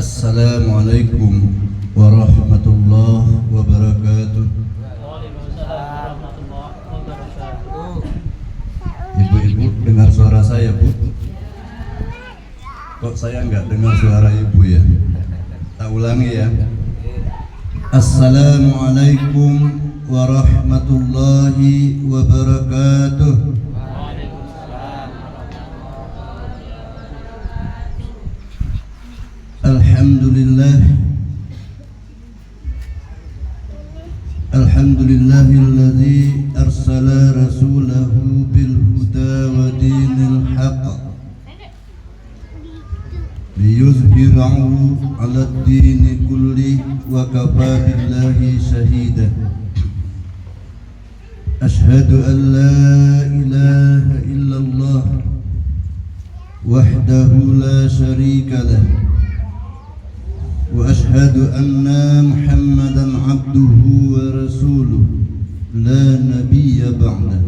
Assalamualaikum warahmatullahi wabarakatuh. Waalaikumsalam warahmatullahi wabarakatuh. Ibu-ibu dengar suara saya, Bu? Kok saya nggak dengar suara ibu ya? Tak ulangi ya. Assalamualaikum warahmatullahi wabarakatuh. Alhamdulillahilladzi arsala rasulahu bil huda wa dinil haqq liyuzhirahu 'ala ad-dini kulli wa kafa billahi shahida. Ashhadu an la ilaha illallah wahdahu la syarika lah wa ashhadu anna Muhammadan abduhu wa rasuluh la nabiyya ba'dah.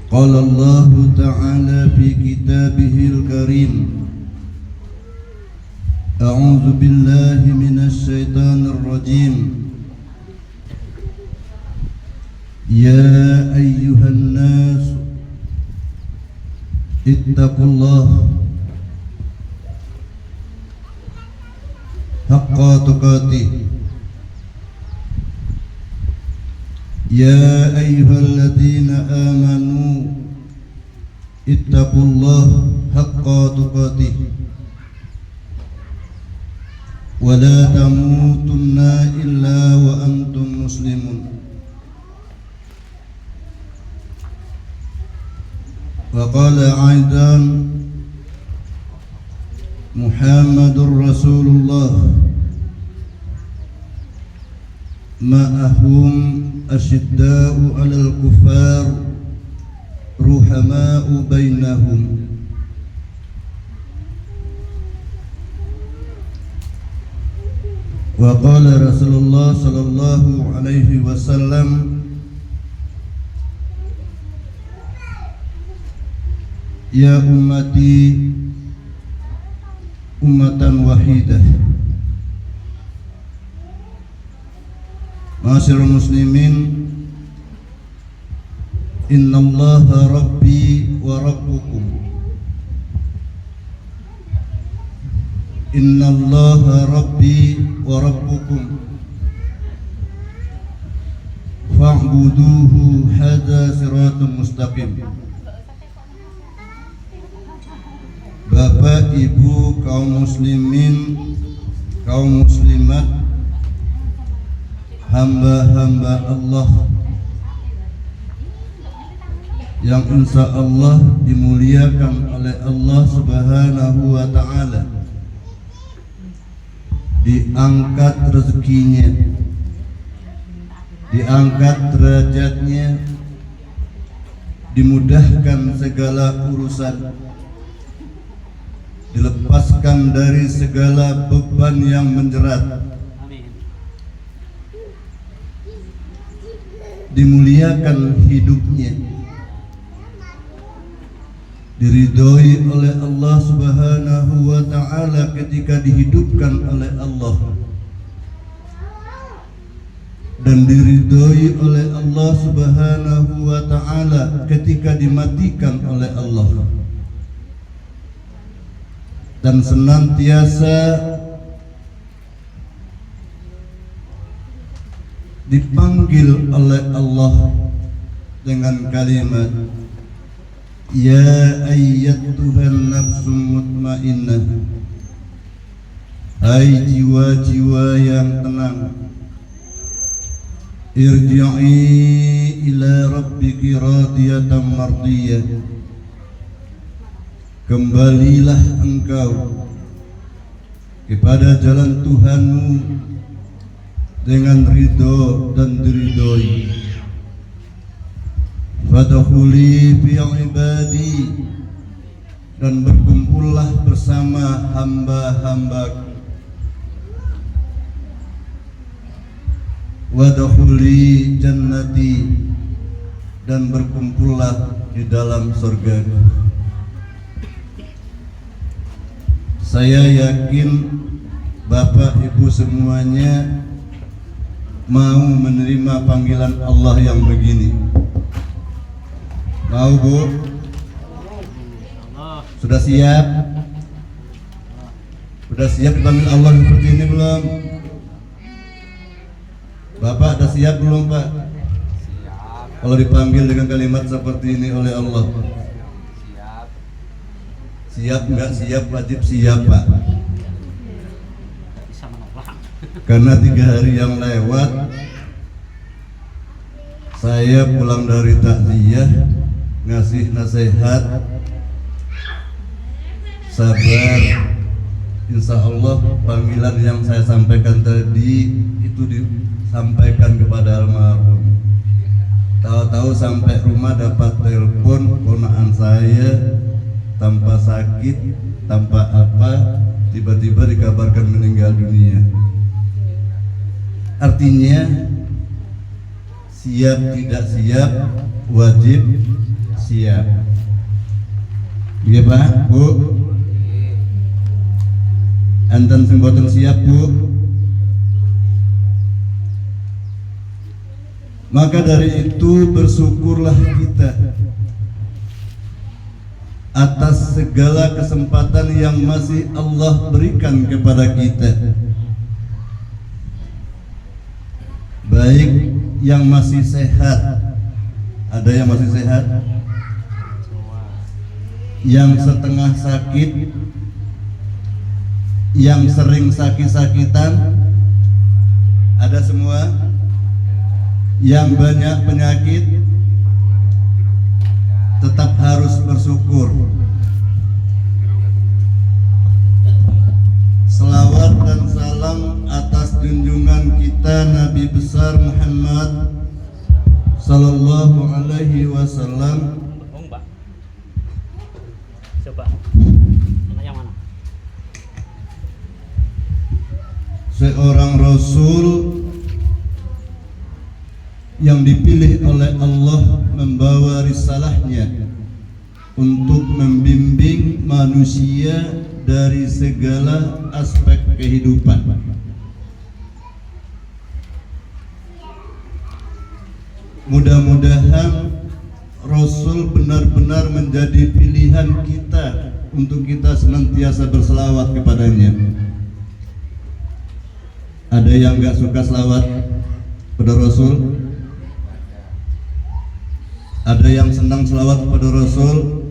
Qala Allah ta'ala fi kitabihil karim, a'udzu billahi minasy syaithanir rajim. Ya ayyuhan nas ittaqullaha haqqa tuqatih. Ya ayyuhalladzina amanu ittaqullaha haqqa tuqatih wa la tamutunna illa wa antum muslimun. Wa qala aidan Muhammadur Rasulullah ma'ahum asyidda'u 'alal kuffar ruhama'u bainahum. Wa qala Rasulullah sallallahu alaihi wasallam, ya ummati ummatan wahidah. Ma'asyiral muslimin, innallaha rabbi wa rabbukum. Innallaha rabbi wa rabbukum fa'buduhu hadza siratun mustaqim. Bapak, Ibu, kaum muslimin, kaum muslimat, hamba-hamba Allah yang insya Allah dimuliakan oleh Allah Subhanahu wa ta'ala, diangkat rezekinya, diangkat derajatnya, dimudahkan segala urusan, dilepaskan dari segala beban yang menjerat, dimuliakan hidupnya, diridhoi oleh Allah Subhanahu wa ta'ala ketika dihidupkan oleh Allah, dan diridhoi oleh Allah Subhanahu wa ta'ala ketika dimatikan oleh Allah, dan senantiasa dipanggil oleh Allah dengan kalimat, ya ayyatuhan nafsul mutmainnah, hai jiwa-jiwa yang tenang, irji'i ila rabbiki radiyatan mardiyah, kembalilah engkau kepada jalan Tuhanmu dengan ridho dan diridhoi. Fadkhuli fi ibadi, dan berkumpullah bersama hamba-hambaku. Wadkhuli jannati, dan berkumpullah di dalam surga. Saya yakin Bapak Ibu semuanya mau menerima panggilan Allah yang begini. Mau Bu? Sudah siap? Sudah siap dipanggil Allah seperti ini belum? Bapak sudah siap belum Pak? Siap. Kalau dipanggil dengan kalimat seperti ini oleh Allah. Siap. Siap enggak siap, wajib siap Pak. Karena 3 hari yang lewat saya pulang dari takziah ngasih nasihat sabar. Insya Allah panggilan yang saya sampaikan tadi itu disampaikan kepada almarhum. Tahu-tahu sampai rumah dapat telepon ponakan saya tanpa sakit, tanpa apa, tiba-tiba dikabarkan meninggal dunia. Artinya siap tidak siap, wajib siap. Iya Pak, Bu. Anten sing boten siap Bu. Maka dari itu bersyukurlah kita atas segala kesempatan yang masih Allah berikan kepada kita. Baik yang masih sehat, ada yang masih sehat, yang setengah sakit, yang sering sakit-sakitan, ada semua, yang banyak penyakit, tetap harus bersyukur. Selawat dan salam atas junjungan kita Nabi besar Muhammad sallallahu alaihi wasallam. Mbak. Coba. Yang mana? Seorang Rasul yang dipilih oleh Allah membawa risalahnya untuk membimbing manusia dari segala aspek kehidupan. Mudah-mudahan Rasul benar-benar menjadi pilihan kita untuk kita senantiasa berselawat kepadanya. Ada yang gak suka selawat pada Rasul? Ada yang senang selawat pada Rasul?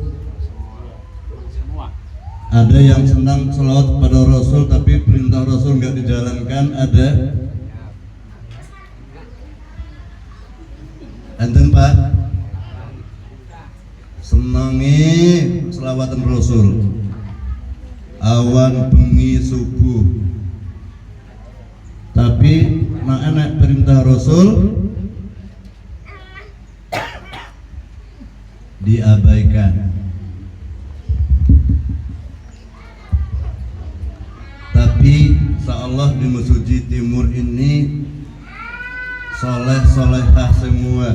Ada yang senang selawat pada Rasul tapi perintah Rasul nggak dijalankan? Ada? Enten Pak? Senangi selawatan Rasul awan bengi subuh, tapi anak perintah Rasul diabaikan. Tapi seolah di Mesuji Timur ini soleh-solehah semua,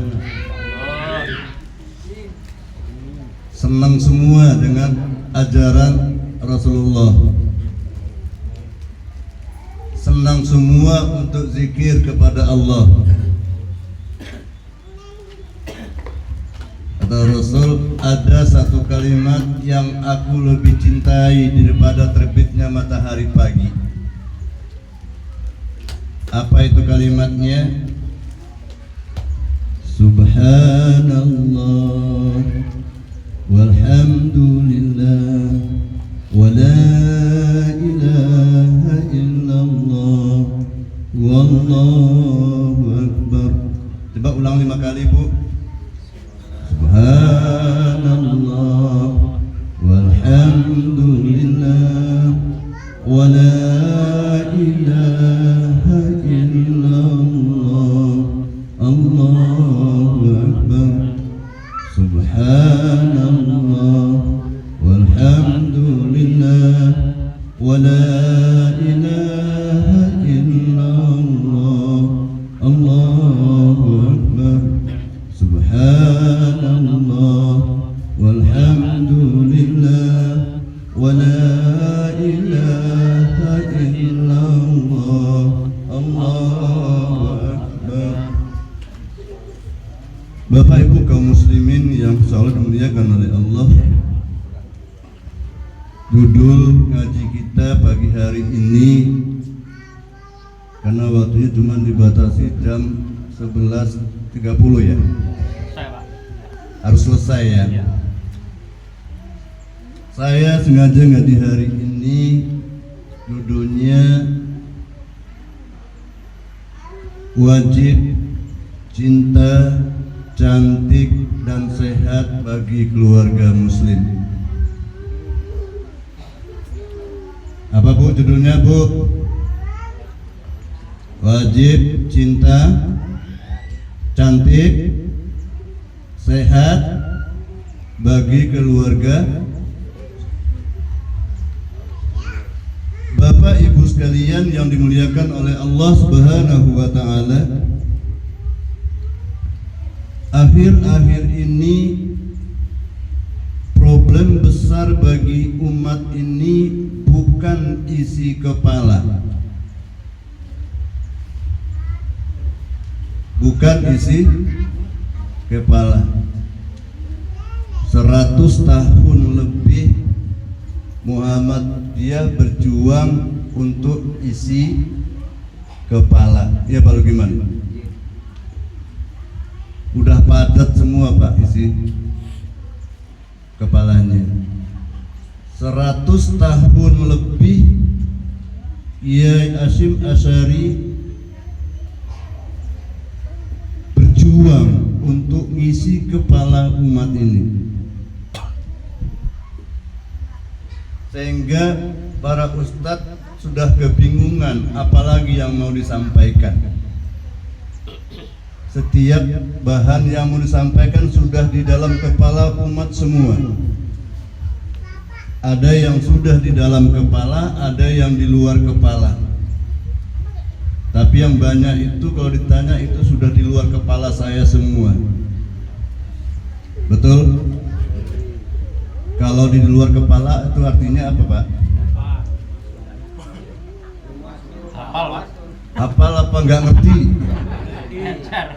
senang semua dengan ajaran Rasulullah, senang semua untuk zikir kepada Allah. Kata Rasul, ada satu kalimat yang aku lebih cintai daripada terbitnya matahari pagi. Apa itu kalimatnya? Subhanallah walhamdulillah wa la ilaha illallah wallahu akbar. Coba ulang 5 kali Bu. Subhanallah walhamdulillah wa la ilaha illallah Allahu akbar. Subhanallah dimuliakan oleh Allah, judul ngaji kita pagi hari ini, karena waktunya cuma dibatasi jam 11.30 ya, Saya Pak. harus selesai ya. Iya. Saya sengaja ngaji hari ini, judulnya wajib cinta, cantik, dan sehat bagi keluarga muslim. Apa Bu judulnya Bu? Wajib cinta, cantik, sehat bagi keluarga. Bapak Ibu sekalian yang dimuliakan oleh Allah Subhanahu wa taala, akhir-akhir ini problem besar bagi umat ini bukan isi kepala, bukan isi kepala. 100 tahun lebih Muhammadiyah berjuang untuk isi kepala. Ya Pak, gimana? Udah padat semua Pak isi kepalanya. 100 tahun lebih Kiai Hasyim Asy'ari berjuang untuk ngisi kepala umat ini, sehingga para ustadz sudah kebingungan apalagi yang mau disampaikan. Setiap bahan yang mau disampaikan sudah di dalam kepala umat semua. Ada yang sudah di dalam kepala, ada yang di luar kepala. Tapi yang banyak itu kalau ditanya itu sudah di luar kepala saya semua. Betul? Kalau di luar kepala itu artinya apa Pak? Hafal Pak. Hafal apa nggak ngerti? Encer.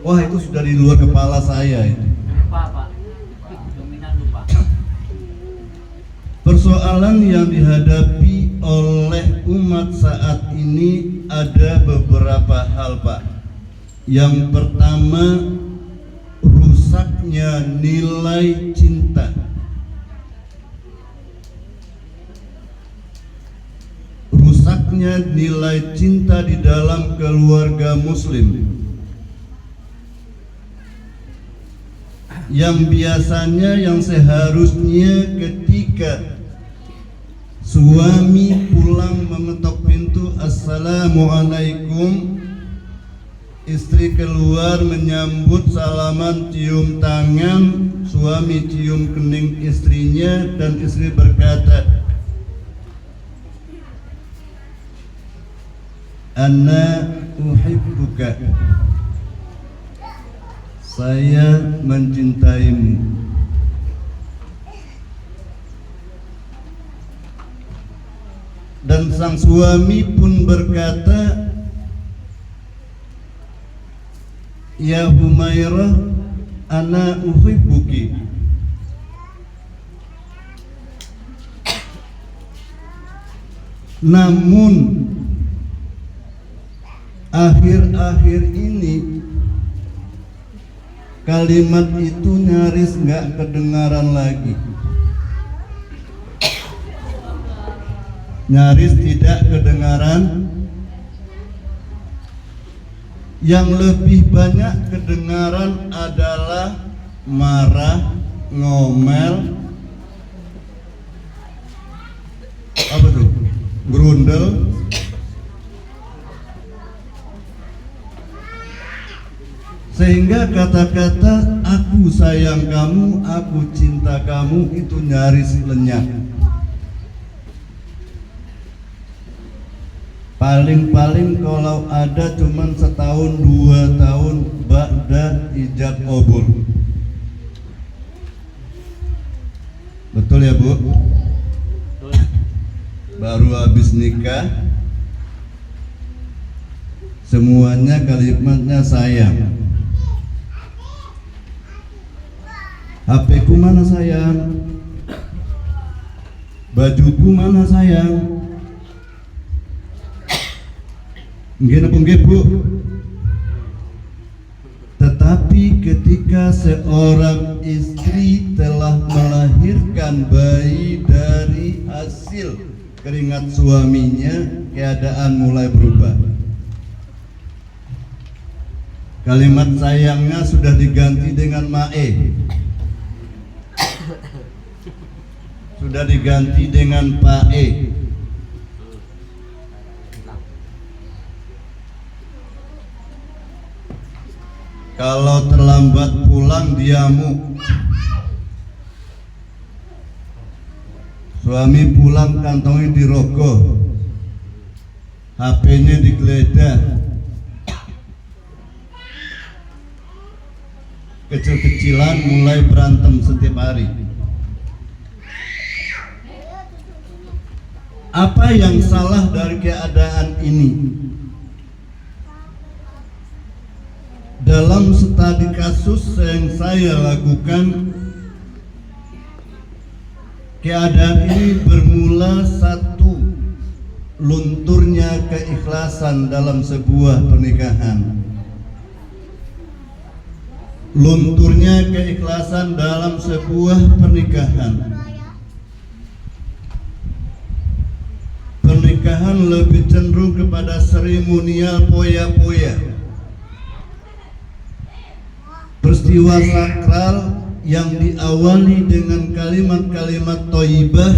Wah itu sudah di luar kepala saya itu. Lupa Pak. Dominan lupa. Persoalan yang dihadapi oleh umat saat ini ada beberapa hal Pak. Yang pertama, rusaknya nilai cinta. Rusaknya nilai cinta di dalam keluarga muslim, yang biasanya yang seharusnya ketika suami pulang mengetok pintu, assalamualaikum, istri keluar menyambut salaman, cium tangan, suami cium kening istrinya, dan istri berkata, Ana uhibbuka, saya mencintaimu. Dan sang suami pun berkata, Ya Humairah, ana uhibbuki. Namun akhir-akhir ini kalimat itu nyaris nggak kedengaran lagi, nyaris tidak kedengaran. Yang lebih banyak kedengaran adalah marah, ngomel, apa tuh, berundel, sehingga kata-kata aku sayang kamu, aku cinta kamu itu nyaris lenyap. Paling-paling kalau ada cuman setahun 2 tahun ba'da ijab qabul. Betul ya Bu? Betul. Baru habis nikah semuanya kalimatnya sayang. HP ku mana sayang? Bajuku mana sayang? Nggih napa nggih Bu? Tetapi ketika seorang istri telah melahirkan bayi dari hasil keringat suaminya, keadaan mulai berubah. Kalimat sayangnya sudah diganti dengan mae, sudah diganti dengan pae. Kalau terlambat pulang diamuk. Suami pulang kantongnya dirogoh, HP-nya digeledah, kecil-kecilan mulai berantem setiap hari. Apa yang salah dari keadaan ini? Dalam studi kasus yang saya lakukan, keadaan ini bermula satu, lunturnya keikhlasan dalam sebuah pernikahan. Lunturnya keikhlasan dalam sebuah pernikahan. Pernikahan lebih cenderung kepada seremonial poya-poya. Peristiwa sakral yang diawali dengan kalimat-kalimat thayyibah,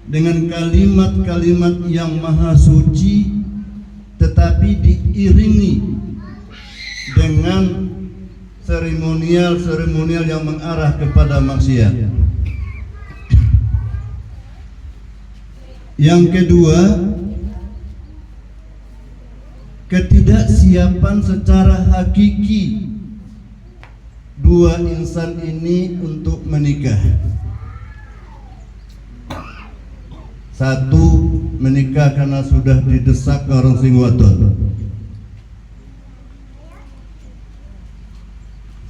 dengan kalimat-kalimat yang maha suci, tetapi diiringi dengan seremonial yang mengarah kepada maksiat. Yang kedua, ketidaksiapan secara hakiki dua insan ini untuk menikah. Satu, menikah karena sudah didesak ke orang sing wadon.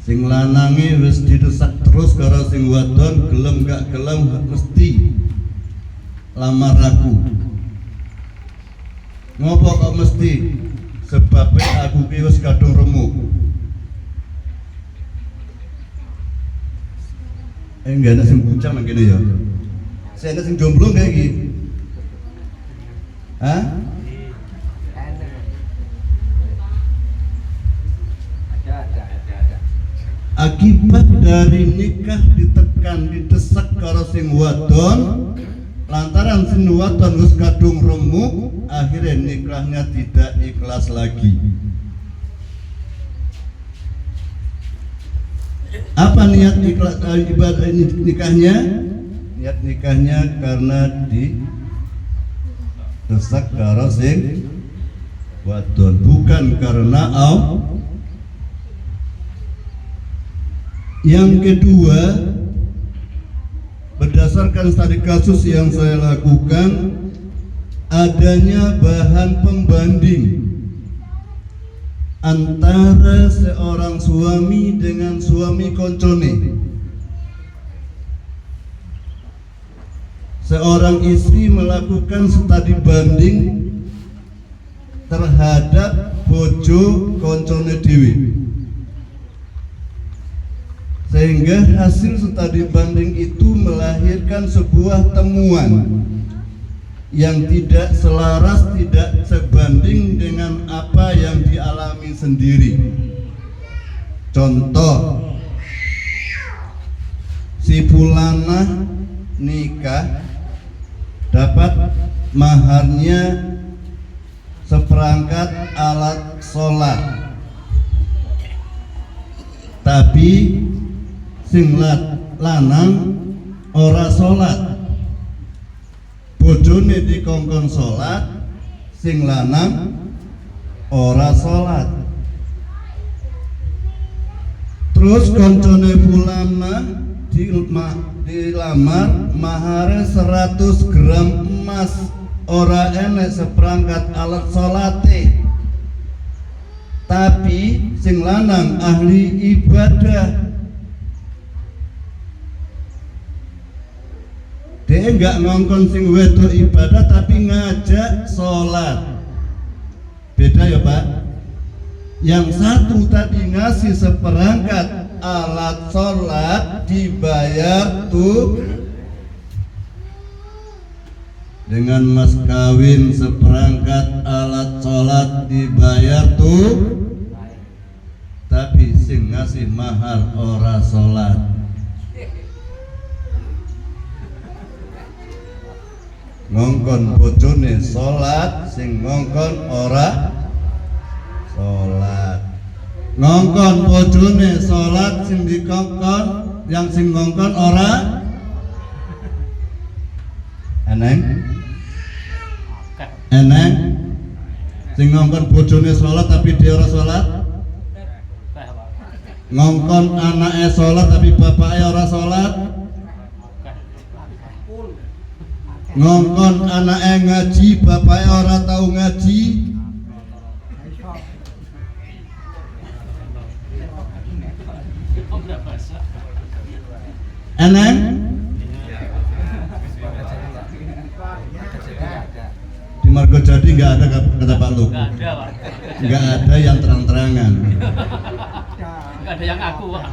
Sing lanange wis didesak terus ke orang sing wadon, gelem gak gelem mesti lamar aku. Ngopo kok mesti? Sebabnya aku ki wis kadung remuk. Enggak ada sing pucang nang kene ya. Saya ada sing jomblo kayak gini. Hah? Ada. Akibat dari nikah ditekan, didesak karo sing wadon, lantaran sing wadon wis kadung remuk, akhirnya nikahnya tidak ikhlas lagi. Apa niat ibadah nikahnya? Niat nikahnya karena didesak karo sing wadon, bukan karena Allah. Yang kedua, berdasarkan studi kasus yang saya lakukan, adanya bahan pembanding antara seorang suami dengan suami koncone. Seorang istri melakukan studi banding terhadap bojo koncone dewi, sehingga hasil studi banding itu melahirkan sebuah temuan yang tidak selaras, tidak sebanding dengan apa yang dialami sendiri. Contoh, si fulanah nikah dapat maharnya seperangkat alat sholat, tapi sing lanang ora sholat. Bojone dikongkon sholat, sing lanang ora sholat. Terus koncone fulana dilamar mahare 100 gram emas, ora enek seperangkat alat sholate. Tapi sing lanang ahli ibadah, Dia enggak ngongkon sing wedok ibadah tapi ngajak sholat. Beda ya Pak. Yang satu tadi ngasih seperangkat alat sholat dibayar tuh dengan mas kawin seperangkat alat sholat dibayar tuh, tapi sing ngasih mahar ora sholat. Ngongkon bojone sholat, sing ngongkon ora sholat. Ngongkon bojone sholat, sing dikongkon, yang sing ngongkon ora eneng. Eneng sing ngongkon bojone sholat tapi dia ora sholat. Ngongkon anaknya sholat tapi bapaknya ora sholat. Ngongkon anaknya ngaji bapaknya ora tahu ngaji. Eneng di Margo Jadi nggak ada kata Pak Luku. Nggak ada Pak. Nggak ada yang terang-terangan. Nggak ada yang aku Pak.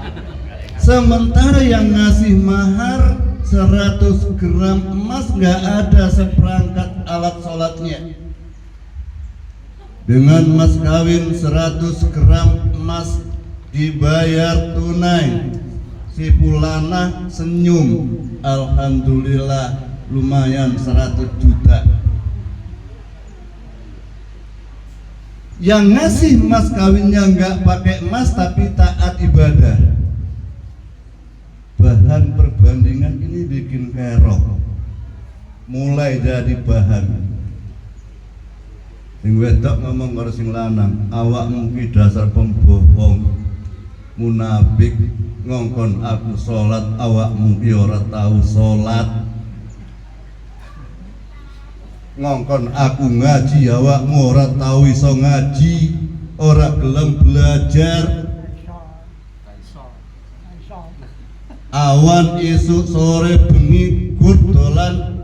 Sementara yang ngasih mahar 100 gram emas nggak ada seperangkat alat sholatnya. Dengan mas kawin 100 gram emas dibayar tunai, si Pulana senyum, alhamdulillah lumayan 100 juta. Yang ngasih mas kawinnya nggak pakai emas tapi taat ibadah. Bahan perbandingan ini bikin kerok, mulai jadi bahan. Sing wedok ngomong karo sing lanang, awakmu ki dasar pembohong, munafik, ngongkon aku sholat, awakmu ki ora tahu sholat. Ngongkon aku ngaji, awakmu ora tahu iso ngaji, ora gelem belajar. Awan esuk sore bengi dolan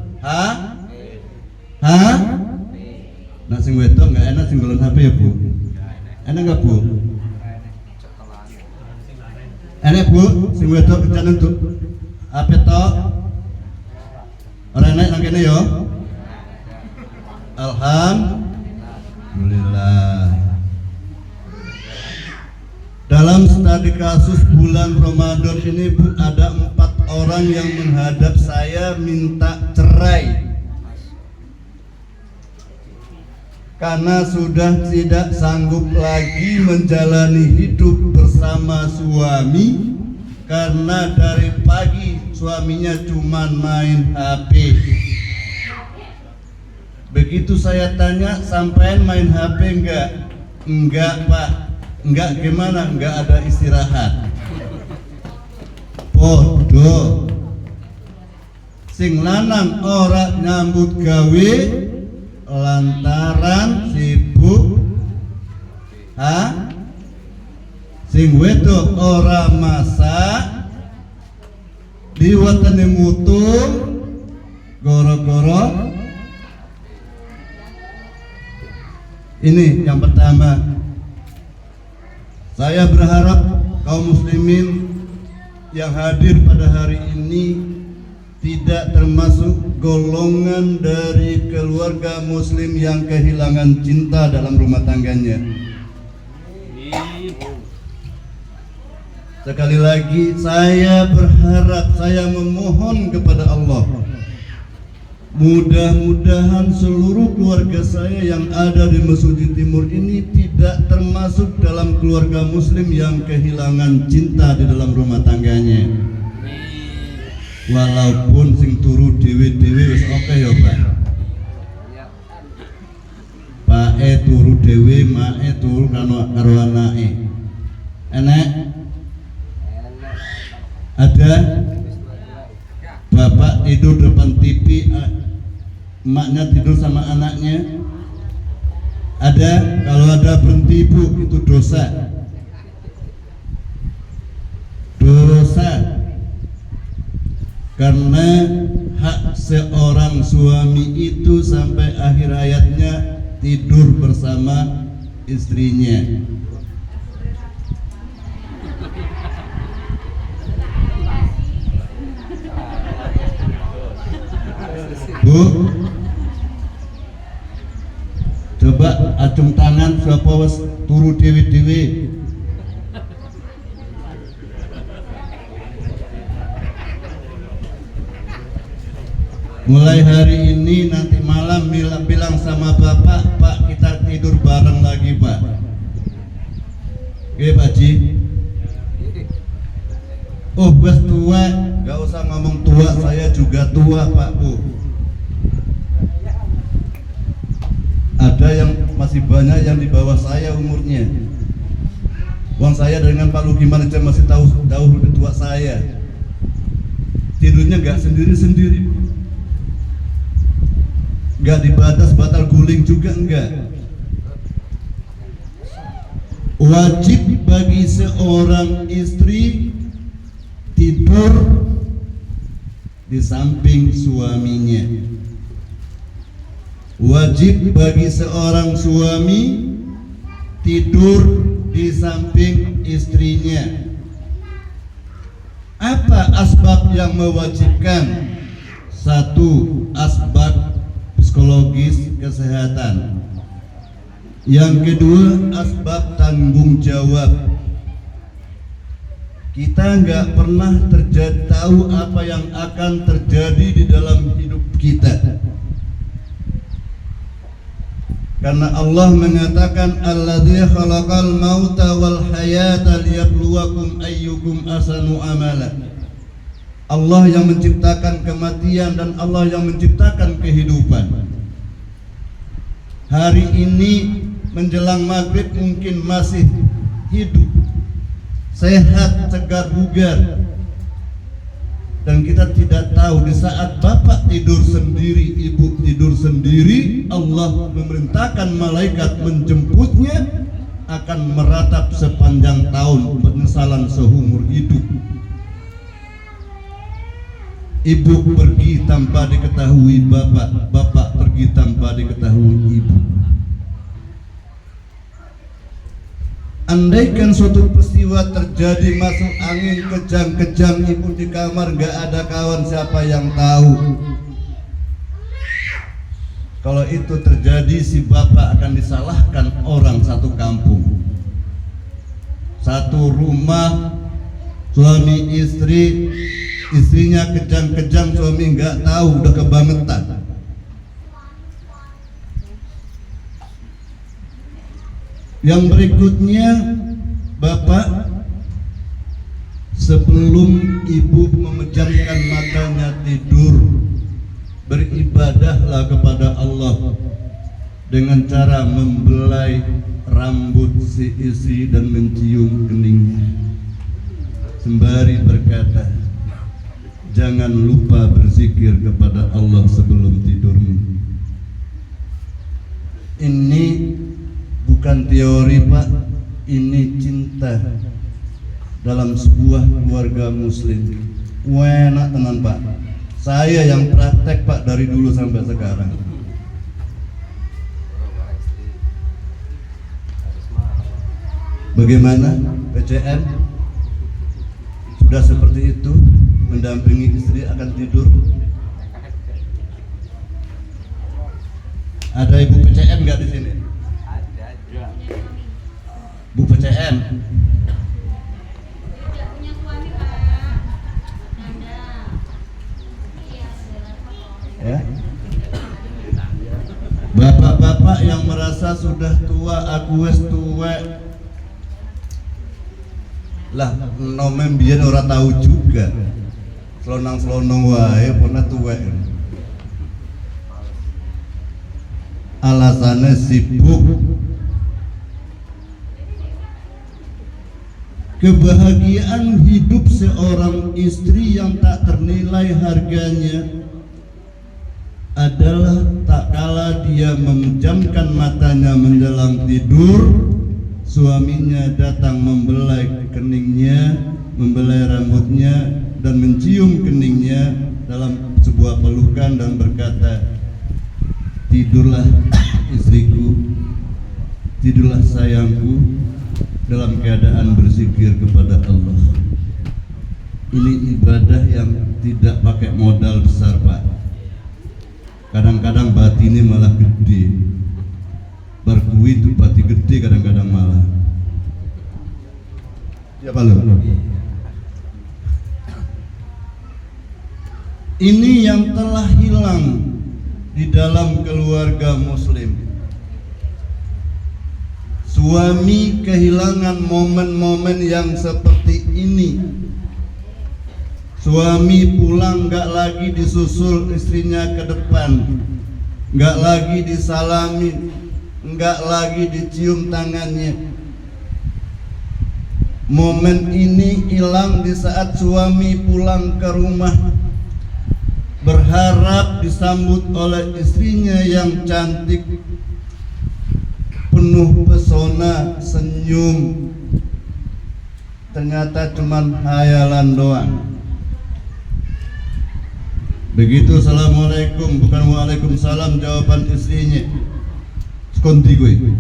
Nah sing wedok nggak enak sing dolan HP ya Bu? Enak nggak Bu? Enak Bu, sing wedok kejanen tuh HP tok. Ora enak nang kene ya. Alhamdulillah. Dalam studi kasus bulan Ramadan ini Bu, ada 4 orang yang menghadap saya minta cerai karena sudah tidak sanggup lagi menjalani hidup bersama suami, karena dari pagi suaminya cuma main HP. Begitu saya tanya, sampean main HP enggak? Enggak Pak. Enggak gimana? Enggak ada istirahat. Bodoh. Sing lanang ora nyambut gawe lantaran sibuk. Sing wedok ora masak diwetene mutung goro-goro. Ini yang pertama. Saya berharap kaum muslimin yang hadir pada hari ini tidak termasuk golongan dari keluarga muslim yang kehilangan cinta dalam rumah tangganya. Sekali lagi saya berharap, saya memohon kepada Allah, mudah-mudahan seluruh keluarga saya yang ada di Mesuji Timur ini tidak termasuk dalam keluarga muslim yang kehilangan cinta di dalam rumah tangganya. Walaupun sing turu dewe-dewe wis oke ya Pak. Pak turu dewe, mae turu karo anake. Enak? Ada? Bapak tidur depan TV, emaknya tidur sama anaknya. Ada? Kalau ada berhenti Bu, itu dosa. Dosa. Karena hak seorang suami itu sampai akhir hayatnya tidur bersama istrinya. Bu, coba acung tangan siapa wes turu dewi-dewi. Mulai hari ini nanti malam bilang sama bapak, Pak kita tidur bareng lagi Pak. Oke Pak Ji. Oh wes tua, gak usah ngomong tua, saya juga tua Pak Bu. Ada yang masih banyak yang di bawah saya umurnya. Uang saya dengan Pak Lugiman aja masih tahu lebih tua saya. Tidurnya gak sendiri-sendiri, gak di batas batal guling juga enggak. Wajib bagi seorang istri tidur di samping suaminya. Wajib bagi seorang suami tidur di samping istrinya. Apa asbab yang mewajibkan? Satu, asbab psikologis kesehatan. Yang kedua, asbab tanggung jawab. Kita nggak pernah tahu apa yang akan terjadi di dalam hidup kita. Karena Allah mengatakan alladzi khalaqal mauta wal hayata liyabluwakum ayyukum ahsanu amala. Allah yang menciptakan kematian dan Allah yang menciptakan kehidupan. Hari ini menjelang maghrib mungkin masih hidup, sehat, segar bugar, dan kita tidak tahu di saat bapak tidur sendiri, ibu tidur sendiri, Allah memerintahkan malaikat menjemputnya akan meratap sepanjang tahun, penyesalan seumur hidup. Ibu pergi tanpa diketahui bapak, bapak pergi tanpa diketahui ibu. Andaikan suatu peristiwa terjadi, masuk angin kejang-kejang, ibu di kamar gak ada kawan, siapa yang tahu? Kalau itu terjadi, si bapak akan disalahkan orang satu kampung, satu rumah, suami istri, istrinya kejang-kejang, suami nggak tahu, udah kebangetan. Yang berikutnya, bapak sebelum ibu memejamkan matanya tidur, beribadahlah kepada Allah dengan cara membelai rambut si istri dan mencium keningnya, sembari berkata, jangan lupa berzikir kepada Allah sebelum tidurmu. Ini bukan teori Pak, ini cinta dalam sebuah keluarga muslim. Enak tenan Pak, saya yang praktek Pak dari dulu sampai sekarang. Bagaimana PCM? Sudah seperti itu mendampingi istri akan tidur? Ada ibu PCM nggak di sini? Bu PCM. Ya. Bapak-bapak yang merasa sudah tua, aku wes tua. Lah, nomen biyen ora tahu juga. Selonang-selonong wae pernah tua. Alasannya sibuk. Kebahagiaan hidup seorang istri yang tak ternilai harganya adalah tak kala dia memejamkan matanya menjelang tidur, suaminya datang membelai keningnya, membelai rambutnya dan mencium keningnya dalam sebuah sebuah pelukan dan berkata, tidurlah istriku, tidurlah sayangku, dalam keadaan berzikir kepada Allah. Ini ibadah yang tidak pakai modal besar, Pak. Kadang-kadang batinnya malah gede. Berkuwi itu bati gede, kadang-kadang malah. Siapa lo? Ini yang telah hilang di dalam keluarga muslim. Suami kehilangan momen-momen yang seperti ini. Suami pulang gak lagi disusul istrinya ke depan, gak lagi disalami, gak lagi dicium tangannya. Momen ini hilang di saat suami pulang ke rumah, berharap disambut oleh istrinya yang cantik, penuh pesona, senyum. Ternyata cuman hayalan doang. Begitu assalamualaikum, bukan waalaikumsalam jawaban istrinya. Sekonti gue.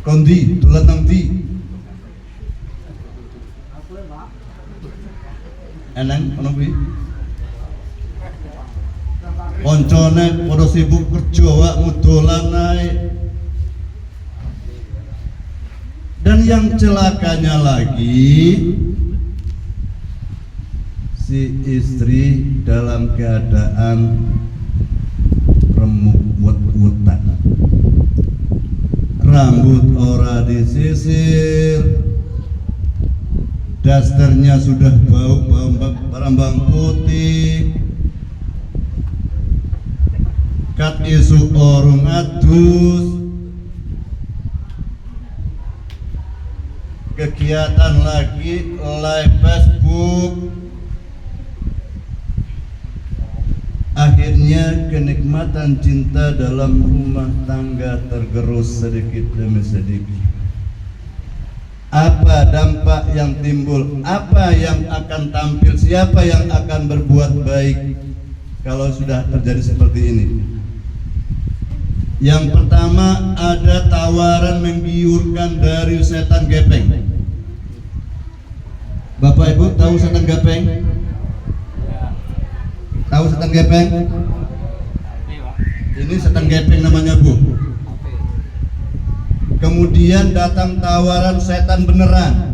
Kondi, tulan nanti. Eneng, ono kuwi. Koncone padha sibuk kerja awakmu dolan ae. Dan yang celakanya lagi, si istri dalam keadaan remuk wet-wetan, rambut ora disisir, dasternya sudah bau barambang putih, kat isu orung adus, kegiatan lagi live Facebook. Akhirnya kenikmatan cinta dalam rumah tangga tergerus sedikit demi sedikit. Apa dampak yang timbul? Apa yang akan tampil? Siapa yang akan berbuat baik kalau sudah terjadi seperti ini? Yang pertama, ada tawaran menggiurkan dari setan gepeng. Bapak Ibu tahu setan gepeng? Tahu setan gepeng? Ini setan gepeng namanya, Bu. Kemudian datang tawaran setan beneran,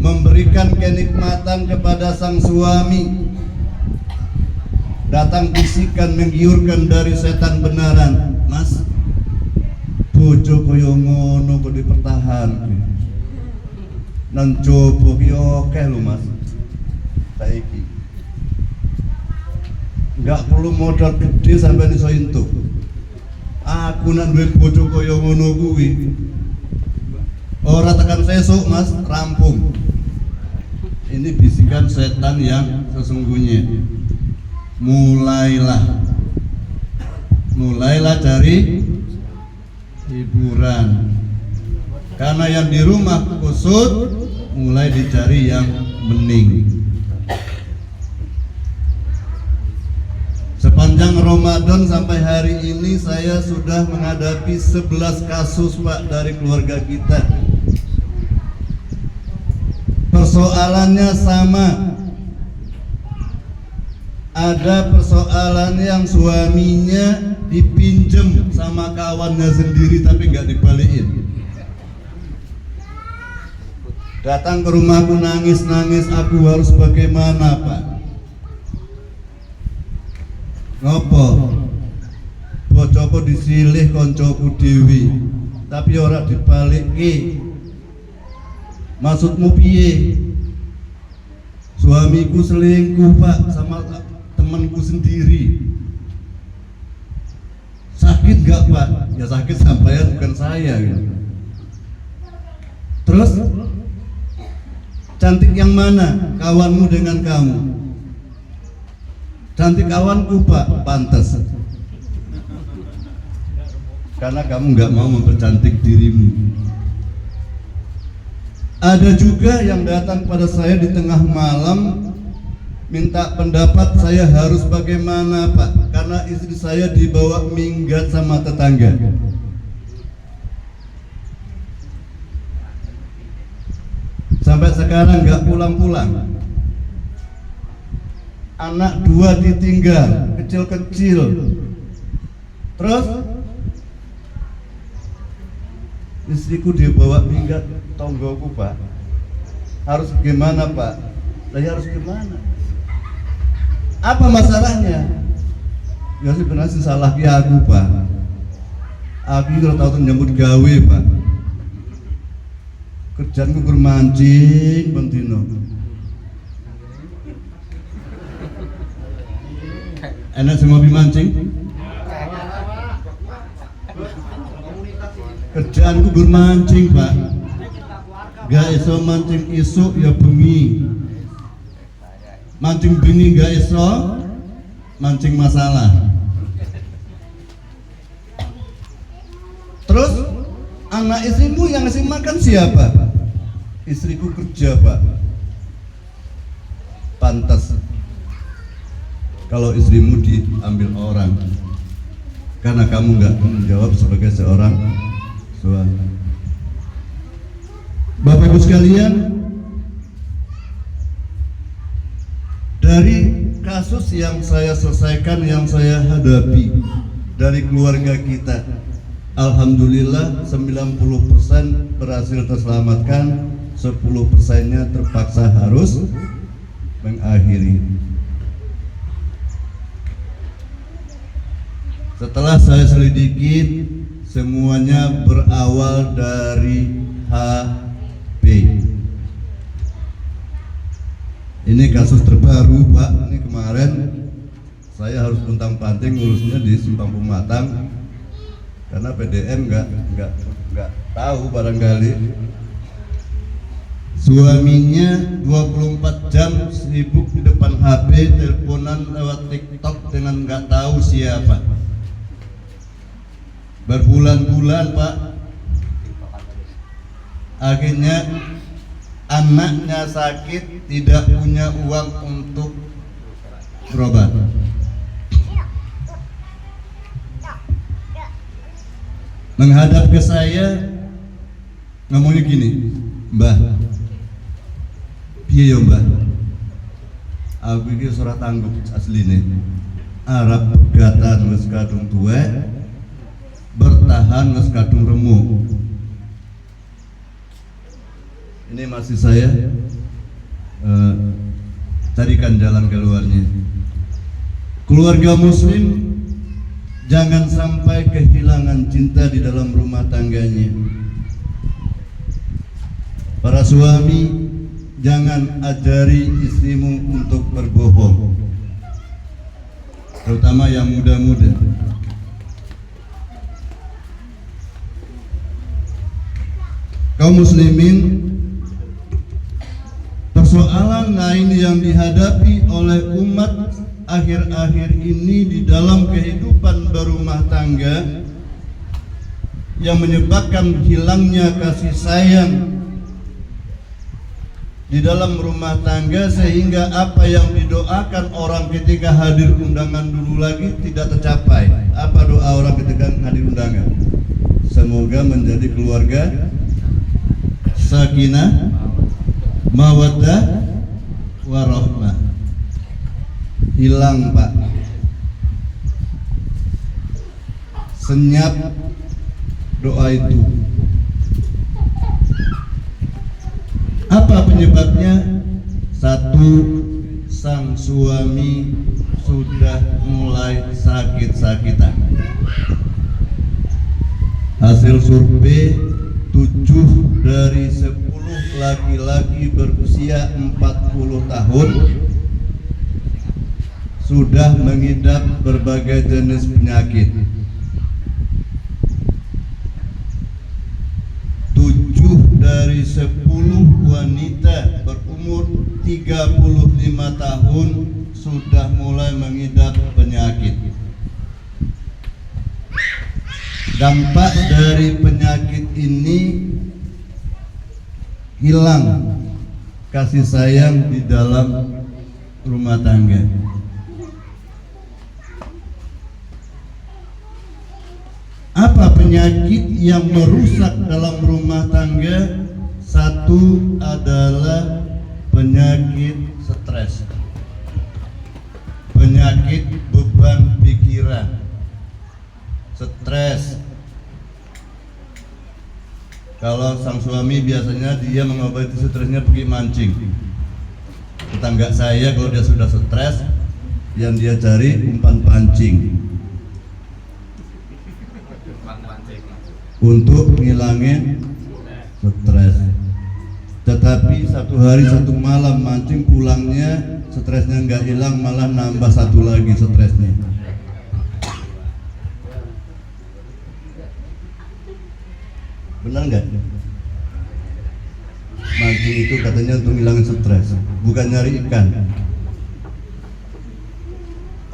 memberikan kenikmatan kepada sang suami. Datang bisikan menggiurkan dari setan beneran, Mas, bojo koyo ngono kok dipertahankan. Nan coba ki oke lho Mas. Saiki enggak perlu modal gede sampai iso entuk. Aku nak duwe bojo kaya ngono kuwi. Ora tekan sesuk Mas, rampung. Ini bisikan setan yang sesungguhnya. Mulailah cari hiburan. Karena yang di rumah kusut, mulai dicari yang bening. Sepanjang Ramadan sampai hari ini saya sudah menghadapi 11 kasus, Pak, dari keluarga kita. Persoalannya sama. Ada persoalan yang suaminya dipinjem sama kawannya sendiri tapi nggak dibalikin. Datang ke rumahku nangis-nangis, aku harus bagaimana, Pak? Ngopo? Bojoku disilih koncoku dewi, tapi ora dibalikke. Maksudmu piye? Suamiku selingkuh, Pak, sama temanku sendiri. Sakit gak, Pak? Ya sakit sampean, bukan saya gitu. Terus cantik yang mana? Kawanmu dengan kamu? Cantik kawanku, Pak. Pantas. Karena kamu nggak mau mempercantik dirimu. Ada juga yang datang pada saya di tengah malam minta pendapat saya harus bagaimana Pak, karena istri saya dibawa minggat sama tetangga. Sampai sekarang nggak pulang-pulang. Anak 2 ditinggal, kecil-kecil. Terus istriku dibawa minggat tonggoku Pak. Harus gimana Pak? Saya harus gimana? Apa masalahnya? Ya sebenarnya sih salah aku Pak. Aku kalau tahu nyambut gawe Pak. Kerjaanku bermancing bentino. Enak semua mancing. Kerjaanku bermancing Pak. Gak iso mancing isuk ya bengi. Mancing bengi gak iso, mancing masalah. Terus anak istrimu yang ngasih makan siapa? Istriku kerja Pak. Pantas kalau istrimu diambil orang karena kamu nggak menjawab sebagai seorang suami. Bapak Ibu sekalian, dari kasus yang saya selesaikan, yang saya hadapi dari keluarga kita, alhamdulillah 90% berhasil terselamatkan, 10%-nya terpaksa harus mengakhiri. Setelah saya selidiki, semuanya berawal dari HP. Ini kasus terbaru Pak. Ini kemarin saya harus puntang-panting ngurusnya di Simpang Pematang karena PDM nggak tahu barangkali. Suaminya 24 jam sibuk di depan HP, teleponan lewat TikTok dengan nggak tahu siapa. Berbulan-bulan Pak. Akhirnya anaknya sakit, tidak punya uang untuk berobat. Menghadap ke saya ngomongnya gini, Mbah, piye ya Mbah? Aku iki ora tanggup asline. Arab pegatan wis kadung tuwek, bertahan wis kadung remuk. Ini masih saya carikan jalan keluarnya. Keluarga muslim jangan sampai kehilangan cinta di dalam rumah tangganya. Para suami, jangan ajari istrimu untuk berbohong, terutama yang muda-muda. Kaum muslimin, persoalan lain yang dihadapi oleh umat akhir-akhir ini di dalam kehidupan berumah tangga yang menyebabkan hilangnya kasih sayang di dalam rumah tangga, sehingga apa yang didoakan orang ketika hadir undangan dulu lagi tidak tercapai. Apa doa orang ketika hadir undangan? Semoga menjadi keluarga sakinah, mawaddah, warahmah. Hilang Pak, senyap doa itu. Apa penyebabnya? Satu, sang suami sudah mulai sakit-sakitan. Hasil survei 7 dari 10 laki-laki berusia 40 tahun sudah mengidap berbagai jenis penyakit. 7 dari 10 wanita berumur 35 tahun sudah mulai mengidap penyakit. Dampak dari penyakit ini hilang kasih sayang di dalam rumah tangga. Apa penyakit yang merusak dalam rumah tangga? Satu adalah penyakit stres, penyakit beban pikiran, stres. Kalau sang suami biasanya dia mengobati stresnya pergi mancing. Tetangga saya kalau dia sudah stres, yang dia cari umpan pancing untuk ngilangin stres. Tetapi satu hari satu malam mancing, pulangnya stresnya nggak hilang, malah nambah satu lagi stresnya. Benar nggak? Mancing itu katanya untuk ngilangin stres, bukan nyari ikan.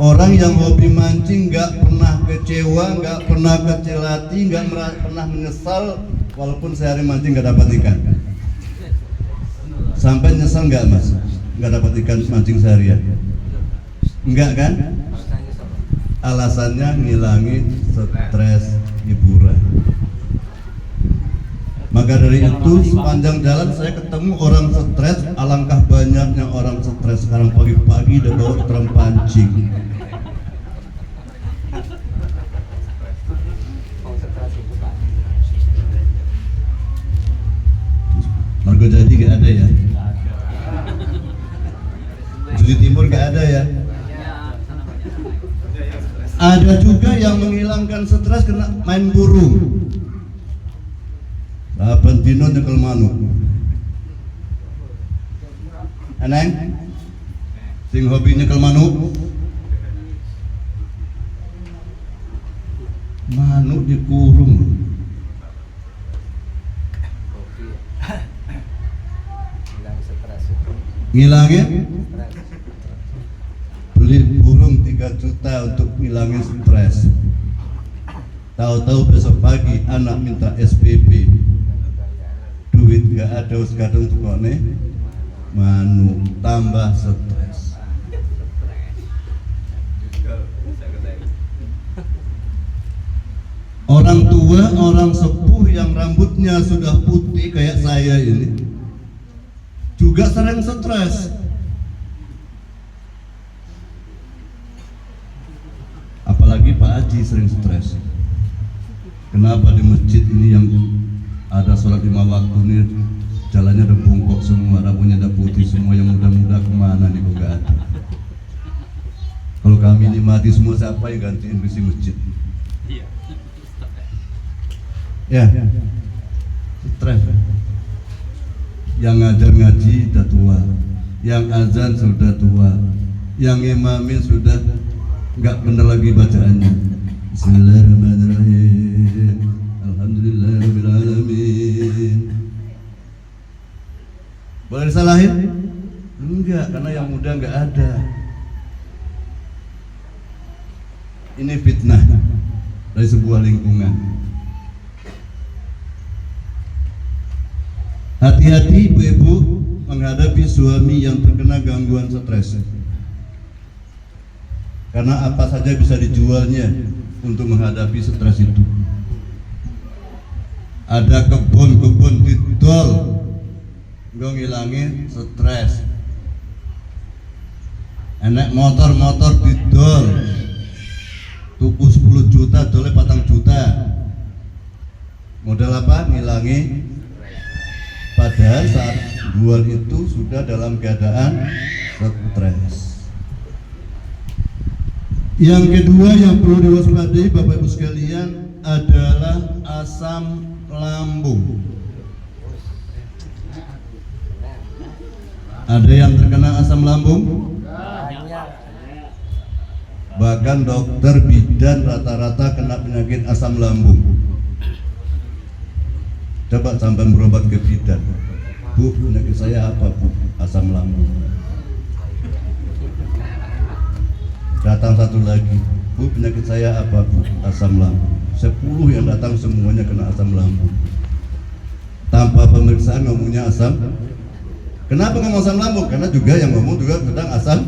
Orang yang hobi mancing nggak pernah kecewa, nggak pernah kecil hati, nggak pernah menyesal walaupun sehari mancing nggak dapat ikan. Sampai nyesal nggak mas? Nggak dapat ikan mancing seharian? Enggak kan? Alasannya ngilangin stres, hiburan. Maka dari itu sepanjang jalan saya ketemu orang stres, alangkah banyaknya orang stres sekarang pagi-pagi udah bawa ikan pancing. Margo jadi gak ada ya? Judi Timur gak ada ya? Ada juga yang menghilangkan stres kena main burung. Saban dino nyekel manuk. Eneng sing hobi nyekel manuk. Manuk dikurung. Ngilangin? Beli burung 3 juta untuk ngilangin stres. Tahu-tahu besok pagi anak minta SPP, duit gak ada, kadang untuk kone manuk, tambah stres. Orang tua, orang sepuh yang rambutnya sudah putih kayak saya ini juga sering stres. Apalagi Pak Haji sering stres. Kenapa di masjid ini yang ada sholat 5 waktu ini jalannya udah bungkuk semua, rambutnya udah putih semua, yang muda-muda kemana nih kok gak ada? Kalau kami ini mati semua, siapa yang gantiin besi masjid? Ya, stres. Yang ngajar ngaji sudah tua, yang azan sudah tua, yang imamin sudah nggak benar lagi bacaannya. Bismillahirrahmanirrahim. Alhamdulillahirrahmanirrahim. Boleh disalahin? Enggak, karena yang muda nggak ada. Ini fitnah dari sebuah lingkungan. Hati-hati ibu-ibu menghadapi suami yang terkena gangguan stres. Karena apa saja bisa dijualnya untuk menghadapi stres itu. Ada kebun-kebun didol, nggak ngilangin stres. Enak motor-motor didol, tuku 10 juta, dole 4 juta. Modal apa? Ngilangi. Padahal saat jual itu sudah dalam keadaan stres. Yang kedua yang perlu diwaspadai Bapak Ibu sekalian adalah asam lambung. Ada yang terkena asam lambung? Bahkan dokter bidan rata-rata kena penyakit asam lambung. Coba sampai berobat ke bidan, Bu, penyakit saya apa Bu? Asam lambung. Datang satu lagi, Bu, penyakit saya apa Bu? Asam lambung. 10 yang datang semuanya kena asam lambung. tanpa pemeriksaan ngomongnya asam. Kenapa ngomong asam lambung? Karena juga yang ngomong juga tentang asam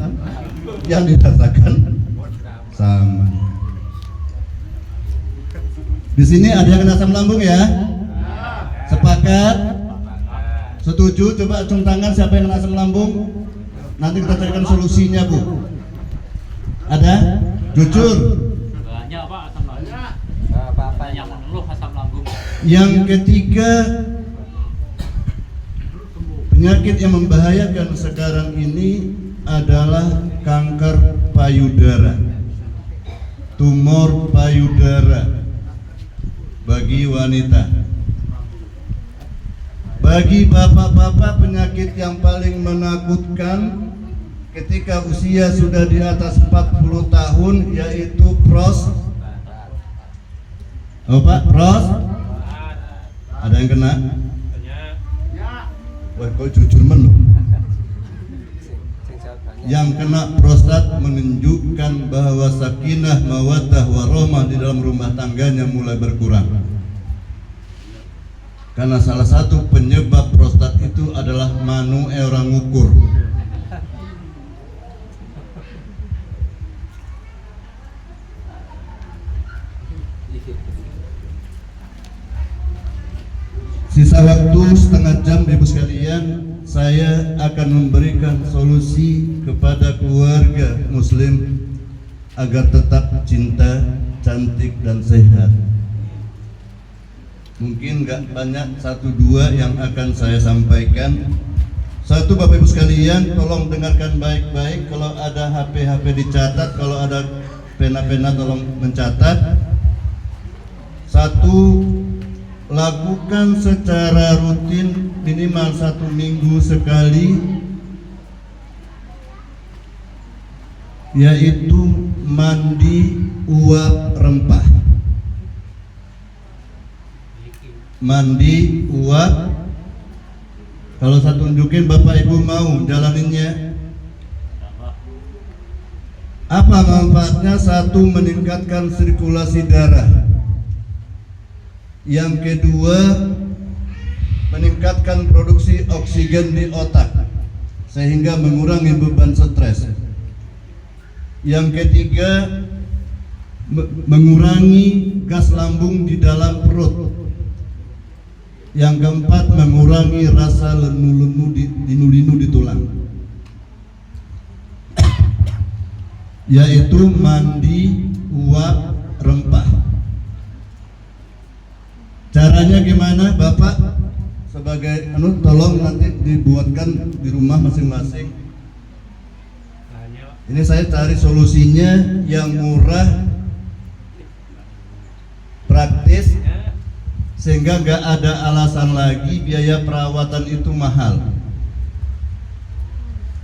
yang dirasakan sama. Di sini ada yang kena asam lambung ya? Sepakat? Setuju? Coba acung tangan siapa yang kena asam lambung. Nanti kita carikan solusinya, Bu. Ada? Jujur. Banyak Pak asam lambung. Banyak yang mengeluh asam lambung. Yang ketiga, penyakit yang membahayakan sekarang ini adalah kanker payudara, tumor payudara bagi wanita. Bagi bapak-bapak, penyakit yang paling menakutkan ketika usia sudah di atas 40 tahun yaitu ada yang kena? Wah, kok jujur men. Yang kena prostat menunjukkan bahwa sakinah, mawaddah, warahmah di dalam rumah tangganya mulai berkurang. Karena salah satu penyebab prostat itu adalah manu orang ngukur. Sisa waktu setengah jam, Ibu sekalian, saya akan memberikan solusi kepada keluarga muslim agar tetap cinta, cantik dan sehat. Mungkin nggak banyak, 1-2 yang akan saya sampaikan. Satu, Bapak Ibu sekalian, tolong dengarkan baik-baik. Kalau ada HP dicatat, kalau ada pena tolong mencatat. Satu, lakukan secara rutin minimal 1 minggu sekali, yaitu mandi uap rempah. Mandi uap. Kalau saya tunjukin, Bapak Ibu mau jalaninnya? Apa manfaatnya? Satu, meningkatkan sirkulasi darah. Yang kedua, meningkatkan produksi oksigen di otak sehingga mengurangi beban stres. Yang ketiga, mengurangi gas lambung di dalam perut. Yang keempat, mengurangi rasa linu-linu di tulang, yaitu mandi uap rempah. Caranya gimana, Bapak? Sebagai tolong nanti dibuatkan di rumah masing-masing. Ini saya cari solusinya yang murah, praktis, sehingga nggak ada alasan lagi biaya perawatan itu mahal.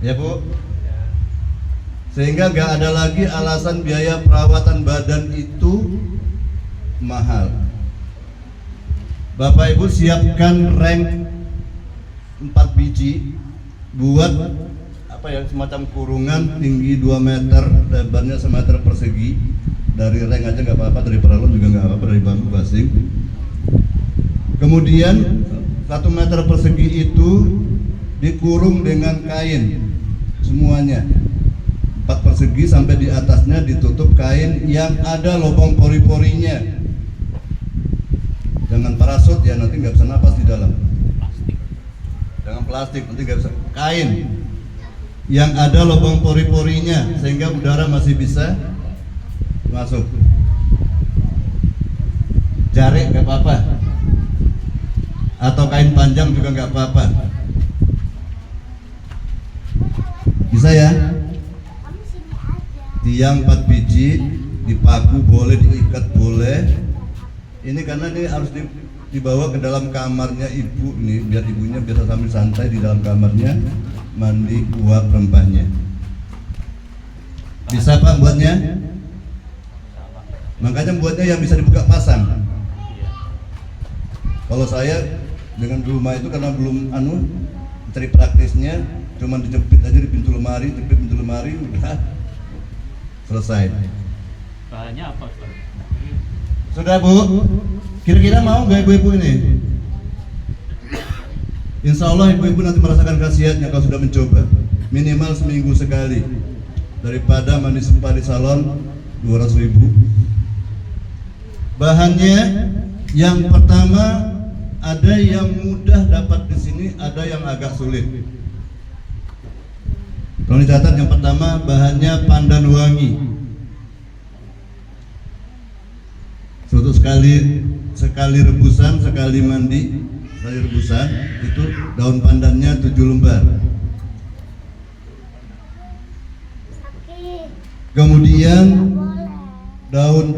Ya, Bu? Sehingga nggak ada lagi alasan biaya perawatan badan itu mahal. Bapak Ibu siapkan reng 4 biji, buat semacam kurungan tinggi 2 meter, lebarnya semeter persegi. Dari reng aja nggak apa-apa, dari paralon juga nggak apa-apa, dari bambu basing. Kemudian 1 meter persegi itu dikurung dengan kain semuanya, 4 persegi sampai di atasnya ditutup kain yang ada lubang pori-porinya. Jangan parasut ya, nanti nggak bisa napas di dalam. Jangan plastik, nanti nggak bisa. Kain yang ada lubang pori-porinya sehingga udara masih bisa masuk. Jarik nggak apa-apa, atau kain panjang juga nggak apa-apa. Bisa ya? Tiang 4 biji, dipaku boleh, diikat boleh. Ini karena ini harus dibawa ke dalam kamarnya ibu nih, biar ibunya bisa sambil santai di dalam kamarnya mandi uap rempahnya. Bisa Pak buatnya? Makanya buatnya yang bisa dibuka pasang. Kalau saya dengan di rumah itu karena belum cari praktisnya, cuma dijepit aja di pintu lemari, jepit pintu lemari, udah selesai. Bahannya apa, Pak? Sudah, Bu? Kira-kira mau nggak ibu-ibu ini? Insya Allah ibu-ibu nanti merasakan khasiatnya kalau sudah mencoba. Minimal seminggu sekali. Daripada mandi spa di salon 200.000. Bahannya yang pertama ada yang mudah dapat di sini, ada yang agak sulit. Kalau dicatat yang pertama bahannya pandan wangi. Suatu sekali rebusan, sekali mandi, sekali rebusan itu daun pandannya 7 lembar. Kemudian daun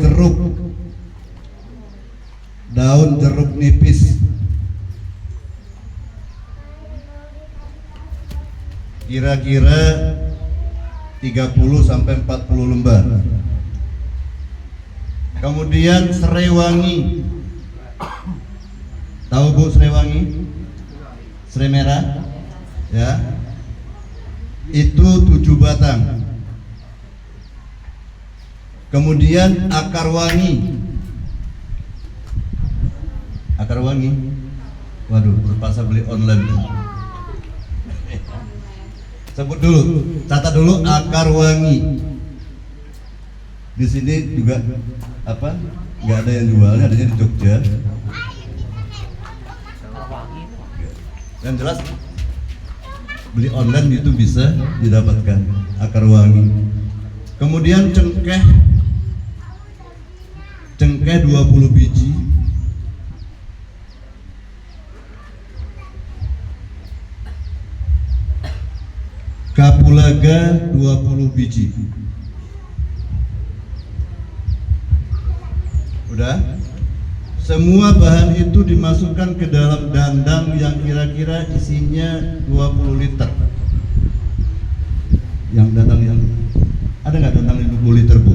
jeruk nipis kira-kira 30 sampai 40 lembar. Kemudian serai wangi. Tahu Bu serai wangi? Serai merah? Ya. Itu 7 batang. Kemudian akar wangi. Akar wangi. Waduh, terpaksa beli online. Sebut dulu, catat dulu akar wangi. Di sini juga apa? Nggak ada yang jualnya, adanya di Jogja. Yang jelas beli online itu bisa didapatkan akar wangi. Kemudian cengkeh 20 biji. Kapulaga 20 biji. Udah? Semua bahan itu dimasukkan ke dalam dandang yang kira-kira isinya 20 liter. Yang dandang yang ada nggak dandang 20 liter Bu?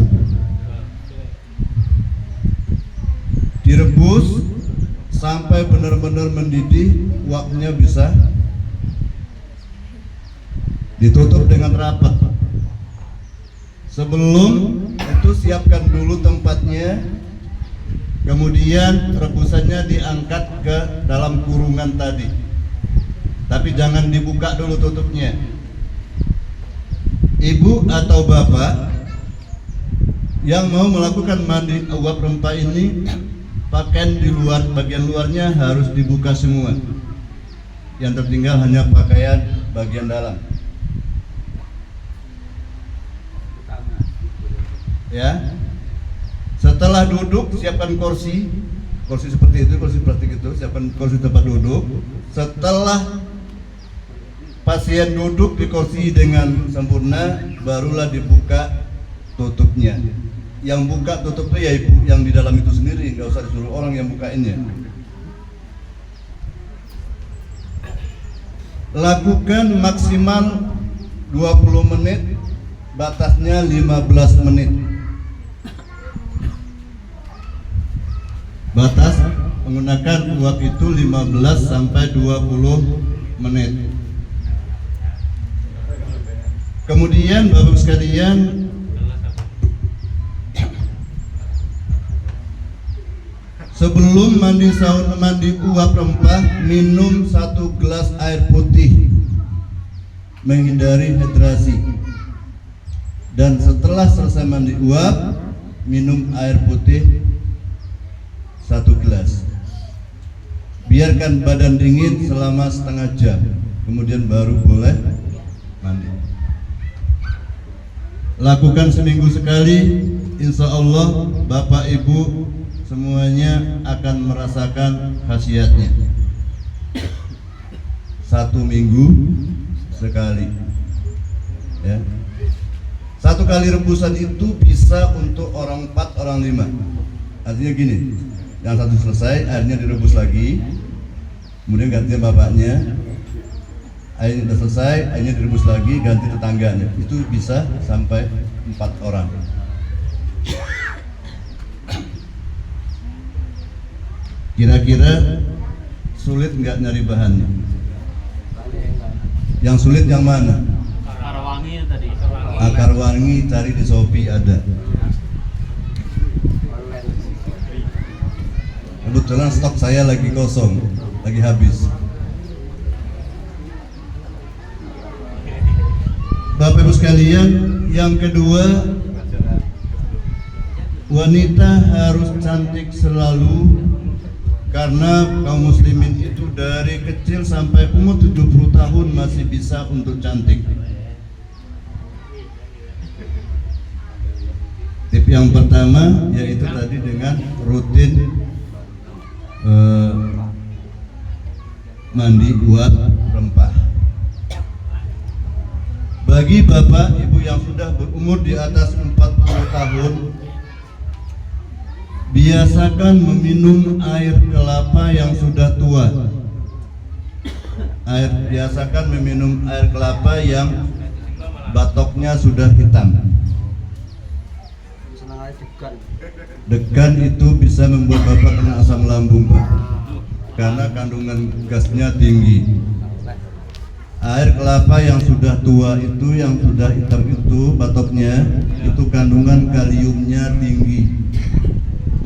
Direbus sampai benar-benar mendidih, uapnya bisa ditutup dengan rapat. Sebelum itu siapkan dulu tempatnya, kemudian rebusannya diangkat ke dalam kurungan tadi, tapi jangan dibuka dulu tutupnya. Ibu atau bapak yang mau melakukan mandi uap rempah ini, pakaian di luar, bagian luarnya harus dibuka semua. Yang tertinggal hanya pakaian bagian dalam. Ya. Setelah duduk, siapkan kursi seperti itu, kursi plastik itu, siapkan kursi tempat duduk. Setelah pasien duduk di kursi dengan sempurna, barulah dibuka tutupnya. Yang buka tutupnya ya ibu yang di dalam itu sendiri, nggak usah disuruh orang yang bukainnya. Lakukan maksimal 20 menit, batasnya 15 menit. Batas menggunakan uap itu 15 sampai 20 menit. Kemudian Bapak sekalian, sebelum mandi sauna, mandi uap rempah, minum 1 gelas air putih, menghindari dehidrasi. Dan setelah selesai mandi uap, minum air putih 1 gelas. Biarkan badan dingin selama setengah jam, kemudian baru boleh mandi. Lakukan seminggu sekali, insya Allah Bapak Ibu semuanya akan merasakan khasiatnya. 1 minggu sekali. Ya. 1 kali rebusan itu bisa untuk orang 4, orang 5. Artinya gini, yang satu selesai, airnya direbus lagi, kemudian gantian bapaknya, airnya sudah selesai, airnya direbus lagi, ganti tetangganya. Itu bisa sampai 4 orang. Kira-kira sulit nggak nyari bahannya? Yang sulit yang mana? Akar wangi tadi. Akar wangi cari di Shopee ada. Kebetulan stok saya lagi kosong, lagi habis. sekalian, yang kedua, wanita harus cantik selalu, karena kaum muslimin itu dari kecil sampai umur 70 tahun masih bisa untuk cantik. Tip yang pertama yaitu tadi dengan rutin mandi buat rempah. Bagi bapak ibu yang sudah berumur di atas 40 tahun, biasakan meminum air kelapa yang sudah tua. Biasakan meminum air kelapa yang batoknya sudah hitam. Degan itu bisa membuat bapak kena asam lambung, Pak, karena kandungan gasnya tinggi. Air kelapa yang sudah tua itu, yang sudah hitam itu batoknya, itu kandungan kaliumnya tinggi,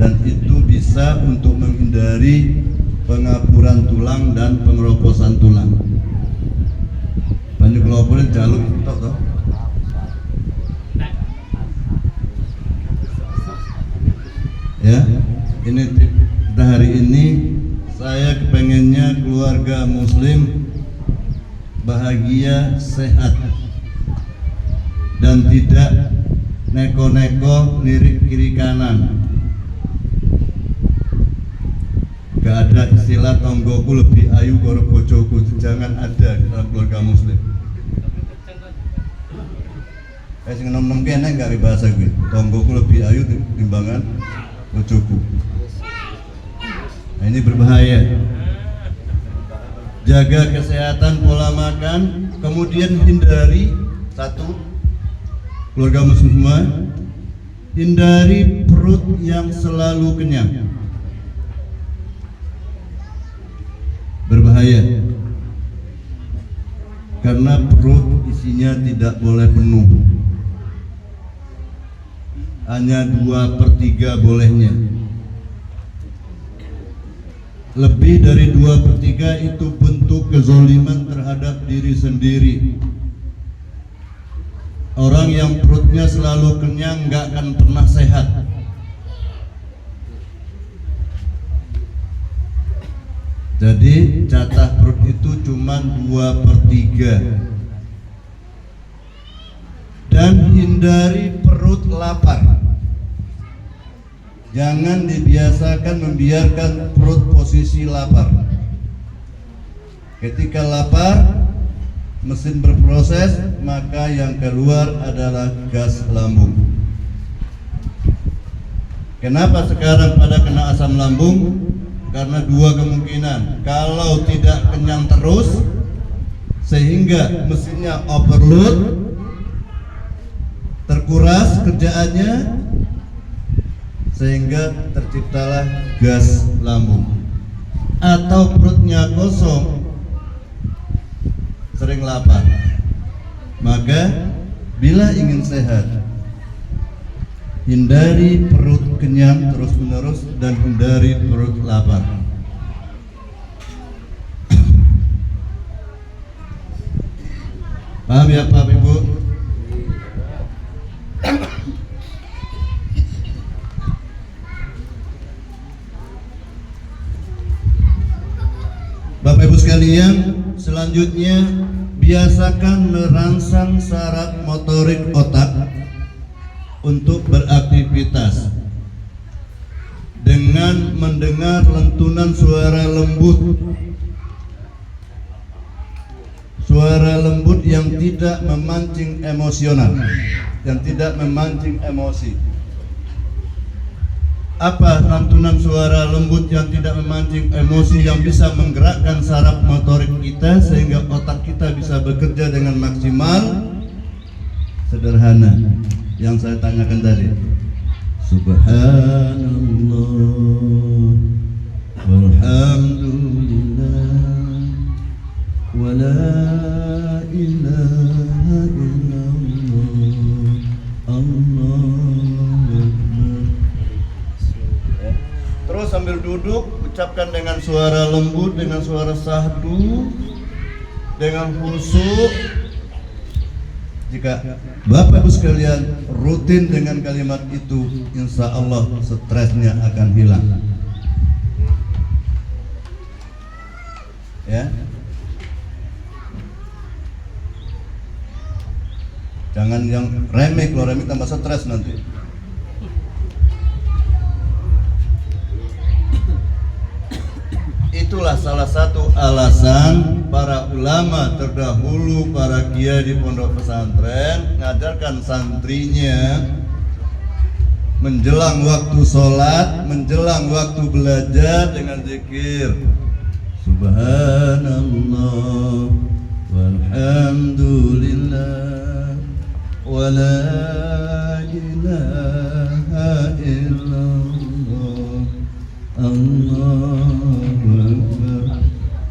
dan itu bisa untuk menghindari pengapuran tulang dan pengeroposan tulang. Banyak keloporan jalur itu toh. Ya, ini kita hari ini saya kepengennya keluarga muslim bahagia, sehat, dan tidak neko-neko lirik kiri kanan. Gak ada istilah tonggoku lebih ayu karo bojoku, jangan ada di dalam keluarga muslim. Sing nom-nom kene gak bahasa gue, tonggoku lebih ayu timbangan bojoku. Nah, ini berbahaya. Jaga kesehatan, pola makan, kemudian hindari satu, keluarga muslim semua, hindari perut yang selalu kenyang. Berbahaya, karena perut isinya tidak boleh penuh, hanya 2/3 bolehnya. Lebih dari 2/3 itu bentuk kezoliman terhadap diri sendiri. Orang yang perutnya selalu kenyang gak akan pernah sehat. Jadi jatah perut itu cuma 2/3. Dan hindari perut lapar. Jangan dibiasakan membiarkan perut posisi lapar. Ketika lapar, mesin berproses, maka yang keluar adalah gas lambung. Kenapa sekarang pada kena asam lambung? Karena dua kemungkinan. Kalau tidak kenyang terus, sehingga mesinnya overload, terkuras kerjaannya, sehingga terciptalah gas lambung. Atau perutnya kosong, sering lapar. Maka bila ingin sehat, hindari perut kenyang terus-menerus dan hindari perut lapar. Paham ya Pak Ibu? Bapak Ibu sekalian, selanjutnya biasakan merangsang saraf motorik otak untuk beraktivitas dengan mendengar lentunan suara lembut yang tidak memancing emosional, yang tidak memancing emosi. Apa lantunan suara lembut yang tidak memancing emosi, yang bisa menggerakkan saraf motorik kita sehingga otak kita bisa bekerja dengan maksimal? Sederhana yang saya tanyakan tadi. Subhanallah walhamdulillah wala ilaha illallah Allahu Akbar. Terus sambil duduk ucapkan dengan suara lembut, dengan suara sahdu, dengan khusyuk. Jika Bapak Ibu sekalian rutin dengan kalimat itu, insya Allah stresnya akan hilang. Ya, jangan yang remeh, kalau remeh tambah stres nanti. Itulah salah satu alasan para ulama terdahulu, para kiai di pondok pesantren ngajarkan santrinya menjelang waktu sholat, menjelang waktu belajar dengan zikir Subhanallah walhamdulillah wa la ilaha illallah Allahu Akbar.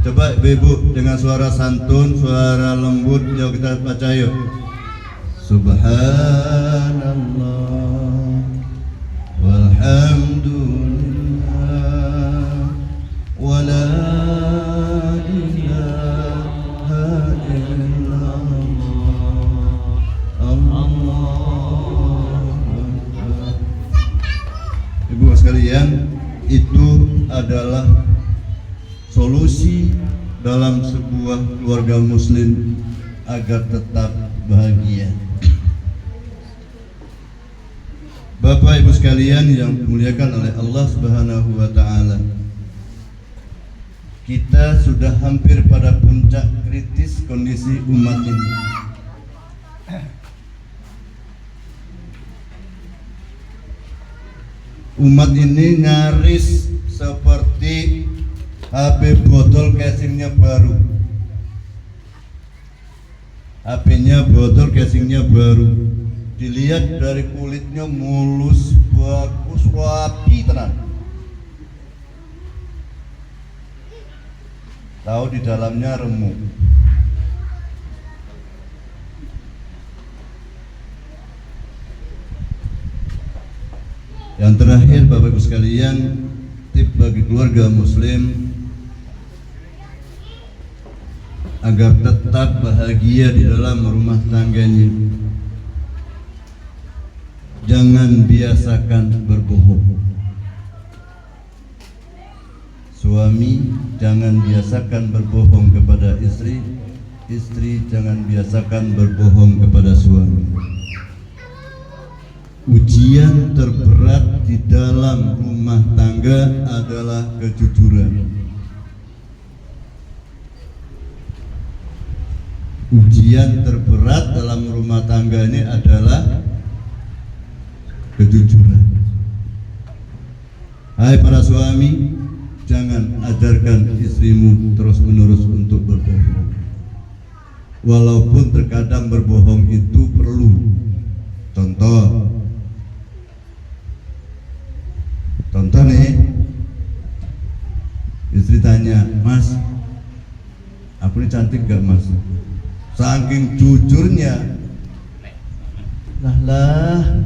Coba ibu dengan suara santun, suara lembut, yuk kita baca yuk. Subhanallah walhamdulillah wa la ilaha illallah Allahu Akbar. Ibu sekalian, itu adalah solusi dalam sebuah keluarga muslim agar tetap bahagia. Bapak Ibu sekalian yang dimuliakan oleh Allah Subhanahu wa taala, kita sudah hampir pada puncak kritis kondisi umat ini. Umat ini nyaris seperti HP botol casingnya baru. HP-nya botol casingnya baru. Dilihat dari kulitnya mulus, bagus, rapi tenan. Tahu di dalamnya remuk. Yang terakhir, Bapak Ibu sekalian, tip bagi keluarga muslim agar tetap bahagia di dalam rumah tangganya, jangan biasakan berbohong. Suami jangan biasakan berbohong kepada istri, istri jangan biasakan berbohong kepada suami. Ujian terberat di dalam rumah tangga adalah kejujuran. Ujian terberat dalam rumah tangga ini adalah kejujuran. Hai para suami, jangan ajarkan istrimu terus-menerus untuk berbohong. Walaupun terkadang berbohong itu perlu. Contoh nih, istri tanya, "Mas, aku ini cantik gak mas?" Saking jujurnya, lah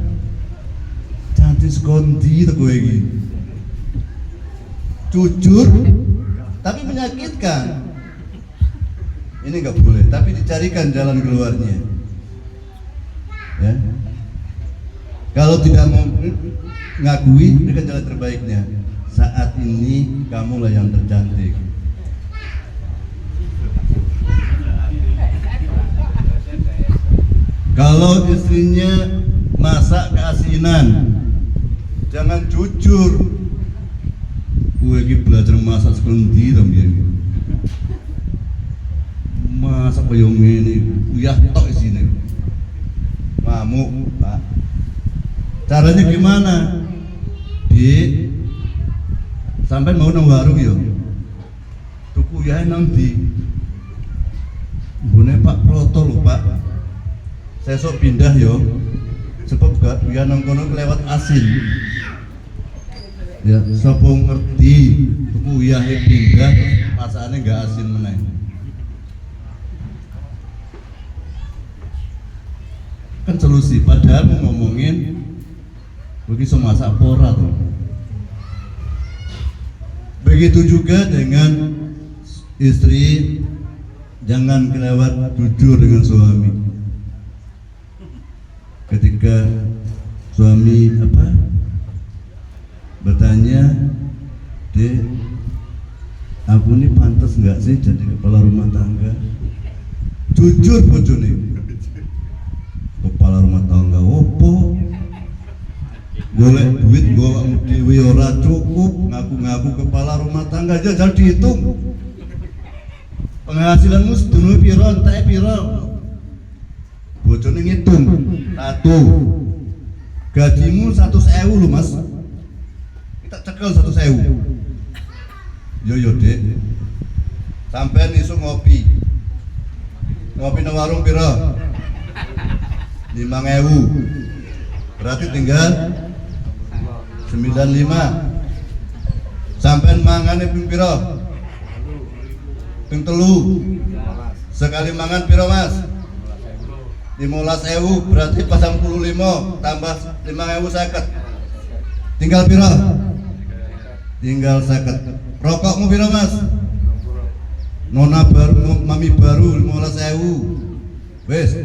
cantik sekondi tuh gue gini. Jujur tapi menyakitkan. Ini nggak boleh, tapi dicarikan jalan keluarnya. Ya. Kalau tidak mau ngakui, berikan jalan terbaiknya. Saat ini kamulah yang tercantik. Kalau istrinya masak keasinan, jangan jujur. Gue lagi belajar masak sekondi dong ya. Masak koyo ngene, uyah tok isine. Ngamuk, Pak. Caranya gimana? Sampai mau nang warung yo. Tuku uyahe nang ndi? Nggone Pak Proto lho, Pak. Sesuk pindah yo. Sebab gak uyah nang kono kelewat asin. Ya, sapa ngerti tuku uyahe pindah, masakane gak asin meneh. Kan solusi, padahal mau ngomongin begitu masak pora tuh. Begitu juga dengan istri, jangan kelewat jujur dengan suami. ketika suami bertanya, "Dek, aku ini pantas nggak sih jadi kepala rumah tangga?" Jujur bojone, kepala rumah tangga opo? Golek duit gua dhewe ora cukup, ngaku-ngaku kepala rumah tangga aja jadi dihitung. Penghasilanmu sedulur piro, entek piro? Bojone ngitung. 1. Gajimu 100.000 lho, Mas. Kita cekel 100.000. Yo Dek. Sampean iso ngopi. Ngopi nang warung piro? 5.000. Berarti tinggal 95. Sampean mangane ping piro? Ping 3. Sekali mangan piro, Mas? 15.000. Berarti 45 tambah 5.000 50. Tinggal piro? Tinggal 50. Rokokmu piro, Mas? Nona baru, mami baru 15.000. Wes,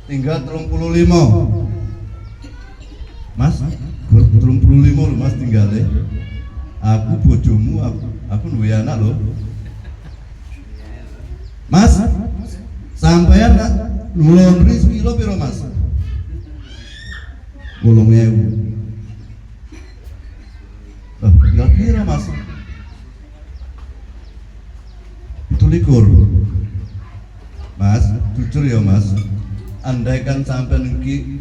tinggal 35. Mas, 35 lho Mas tinggalnya. Aku bojomu, aku duwe anak lho. Mas, sampean nulon rezeki lo piro, Mas? 8.000. Tinggal piro, Mas? 17. Mas, jujur ya Mas, andaikan sampean iki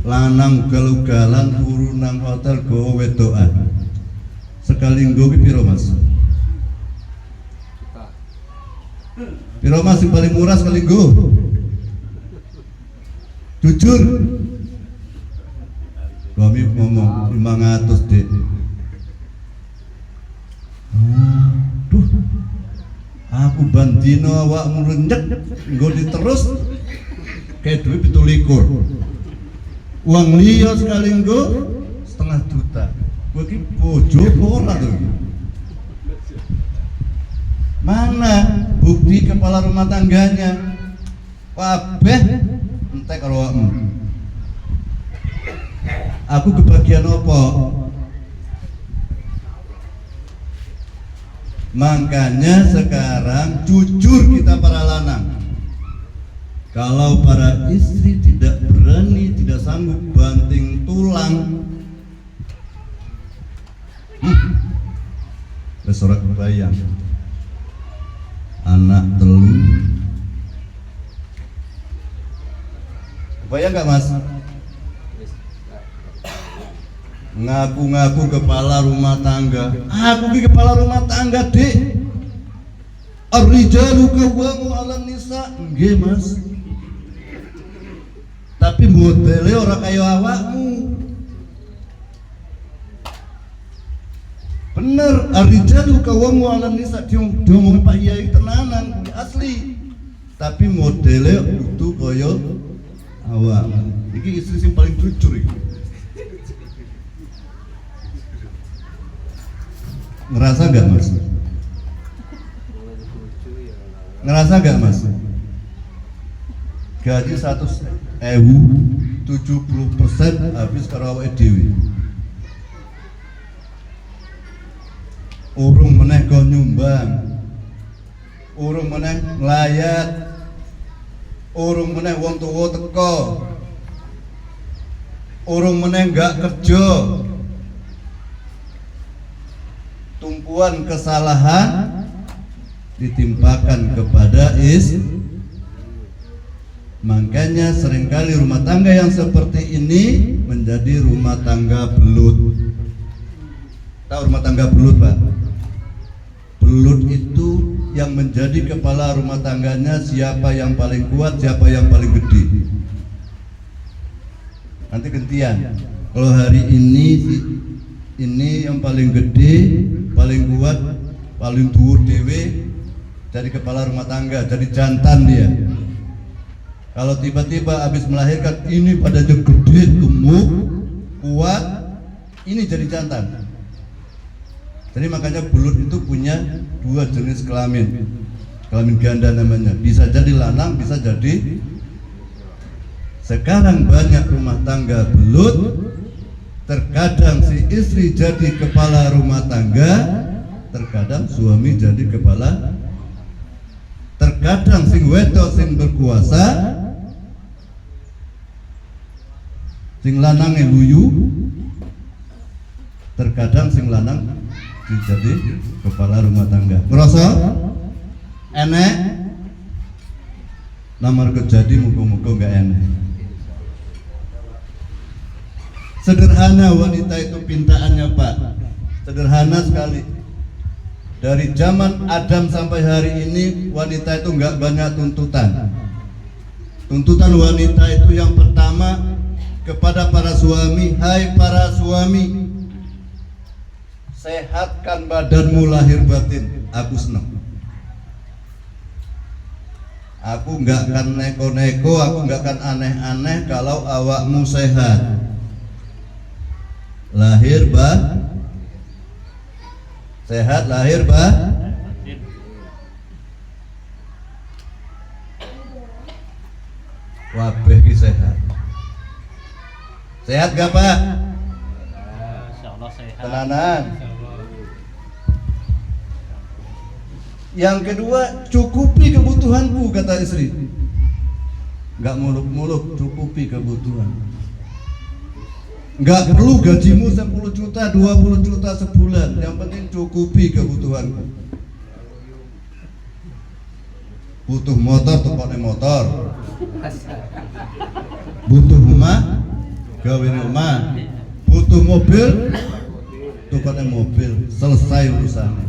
lanang ugal-ugalan turu nang hotel gowo wedokan, sekali nggo ki piro, Mas? Piro, Mas, yang paling murah sekali nggo? Jujur. Suami ngomong 500, Dek. Aduh, aku bandino awakmu renyek nggo diterus kayak duit 17. Uang liya sekali nggo 1,5 juta. Kowe iki bojo ora to? Mana bukti kepala rumah tangganya? Kabeh entek karo awakmu. Aku kebagian apa? Makanya sekarang jujur kita para lanang. Kalau para istri tidak berani, tidak sanggup banting tulang, besorak kebayang anak telu. Kebayang gak, Mas? Ngaku-ngaku kepala rumah tangga. Aku ki kepala rumah tangga, Dik. Ar-rijalu qawwamu 'alan nisa. Nggih, Mas. Tapi modele ora kaya awakmu. Bener, ar-rijalu qawwamu 'alan nisa diomongin Pak Yai tenanan, asli. Tapi modele kudu kaya awak. Iki istri sing paling jujur iki. Ngerasa gak, Mas? Ngerasa gak, Mas? Gaji 100.000, 70% habis karo awake dhewe. Urung meneh go nyumbang, urung meneh nglayat, urung meneh wong tuwa teko, urung meneh gak kerja. Tumpuan kesalahan ditimpakan kepada makanya seringkali rumah tangga yang seperti ini menjadi rumah tangga belut. Tahu rumah tangga belut, Pak? Belut itu yang menjadi kepala rumah tangganya siapa yang paling kuat, siapa yang paling gede. Nanti gantian. Kalau hari ini yang paling gede, paling kuat, paling dhuwur dhewe jadi kepala rumah tangga, jadi jantan dia. Kalau tiba-tiba habis melahirkan ini badannya gede, gemuk, kuat, ini jadi jantan. Jadi makanya belut itu punya 2 jenis kelamin. Kelamin ganda namanya. Bisa jadi lanang, bisa jadi Sekarang banyak rumah tangga belut, terkadang si istri jadi kepala rumah tangga, terkadang suami jadi kepala, terkadang sing wedok sing berkuasa, sing lanange luyu, terkadang sing lanang jadi kepala rumah tangga. Ngerasa enek, nomor kejadi muka-muka gak enek. Sederhana wanita itu pintaannya Pak, sederhana sekali. Dari zaman Adam sampai hari ini wanita itu nggak banyak tuntutan. Tuntutan wanita itu yang pertama kepada para suami, hai para suami, sehatkan badanmu lahir batin, aku senang. Aku nggak akan neko-neko, aku nggak akan aneh-aneh kalau awakmu sehat. Lahir sehat, lahir wabeh ki sehat. Sehat gak Pak? Insyaallah sehat. Tenanan. Yang kedua, cukupi kebutuhanku, kata istri. Gak muluk-muluk, cukupi kebutuhan. Nggak perlu gajimu 10 juta, 20 juta sebulan, yang penting cukupi kebutuhanku. Butuh motor, tukone motor. Butuh rumah, gawe rumah. Butuh mobil, tukone mobil. Selesai urusannya.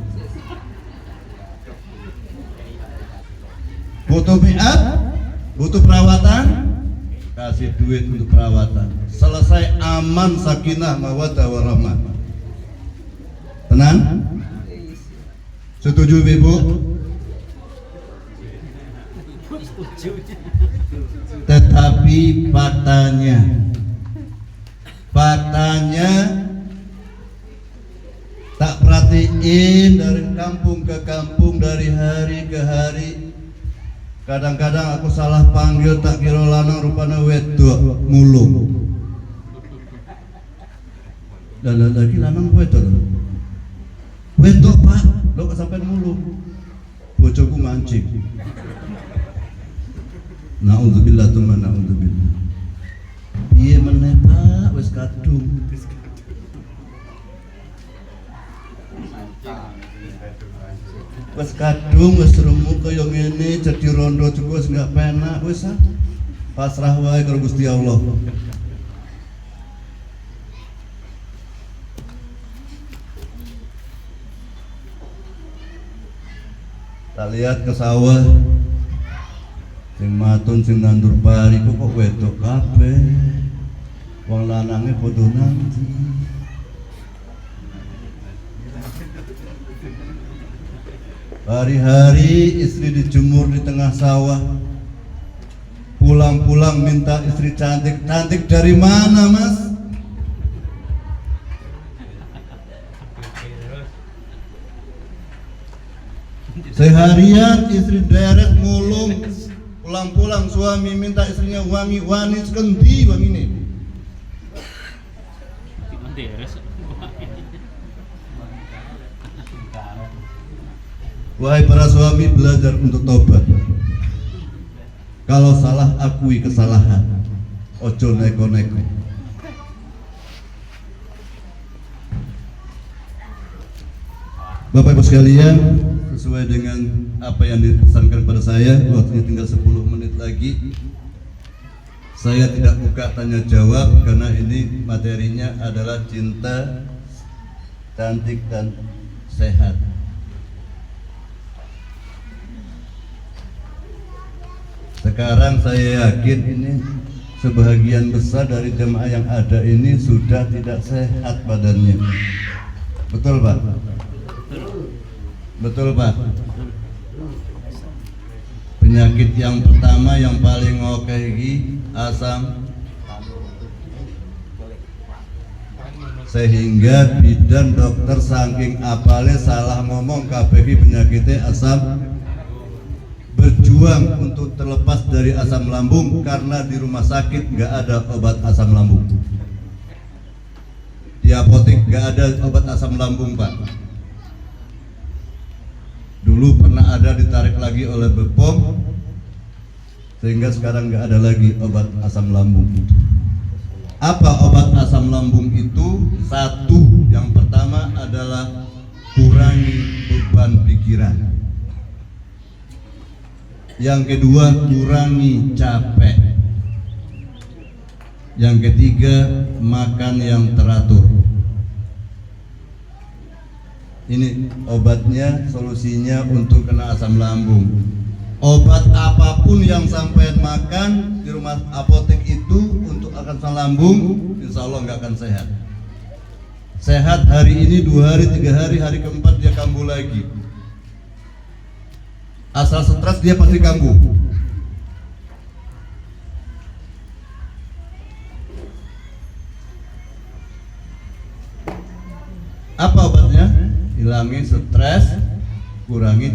Butuh piat, butuh perawatan, kasih duit untuk perawatan. Selesai, aman, sakinah, mawaddah warahmah. Tenang? Setuju Ibu? Tetapi faktanya tak perhatiin dari kampung ke kampung, dari hari ke hari. Kadang-kadang aku salah panggil, tak kira lanang rupanya wedok mulung. Dan lagi lanang wedok. Wedok Pak, lo kok sampai mulung. Bojoku mancing. Na'udzubillah tsumma na'udzubillah. Piye meneh Pak, wis kadung. Wis kadung, wis remuk kaya ngene, jadi rondo juga wis gak penak, wis pasrah wae karo Gusti Allah. Tak lihat ke sawah, sing matun sing nandur pari kok wedok kabeh, wong lanange padha nanti. Hari-hari istri dijemur di tengah sawah, pulang-pulang minta istri cantik. Cantik dari mana Mas? Seharian istri deret mulung, pulang-pulang suami minta istrinya wangi, wani sekendi wangi ini. Wahai para suami, belajar untuk tobat. Kalau salah, akui kesalahan. Ojo neko-neko. Bapak Ibu sekalian, sesuai dengan apa yang dipesankan pada saya, waktunya tinggal 10 menit lagi. Saya tidak buka tanya jawab karena ini materinya adalah cinta, cantik dan sehat. Sekarang saya yakin ini sebahagian besar dari jemaah yang ada ini sudah tidak sehat badannya. Betul Pak? Betul Pak? Penyakit yang pertama yang paling oke asam, sehingga bidan dokter saking apale salah ngomong kabeh penyakitnya asam. berjuang untuk terlepas dari asam lambung karena di rumah sakit nggak ada obat asam lambung. Di apotek nggak ada obat asam lambung, Pak. Dulu pernah ada, ditarik lagi oleh BPOM, sehingga sekarang nggak ada lagi obat asam lambung. Apa obat asam lambung itu? Satu, yang pertama adalah kurangi beban pikiran. Yang kedua, kurangi capek. Yang ketiga, makan yang teratur. Ini obatnya, solusinya untuk kena asam lambung. Obat apapun yang sampai makan di rumah apotek itu untuk asam lambung, insya Allah nggak akan sehat. Sehat hari ini, 2 hari, 3 hari, hari keempat dia kambuh lagi. Asal stres dia pasti kambuh. Apa obatnya? Hilangi stres, kurangi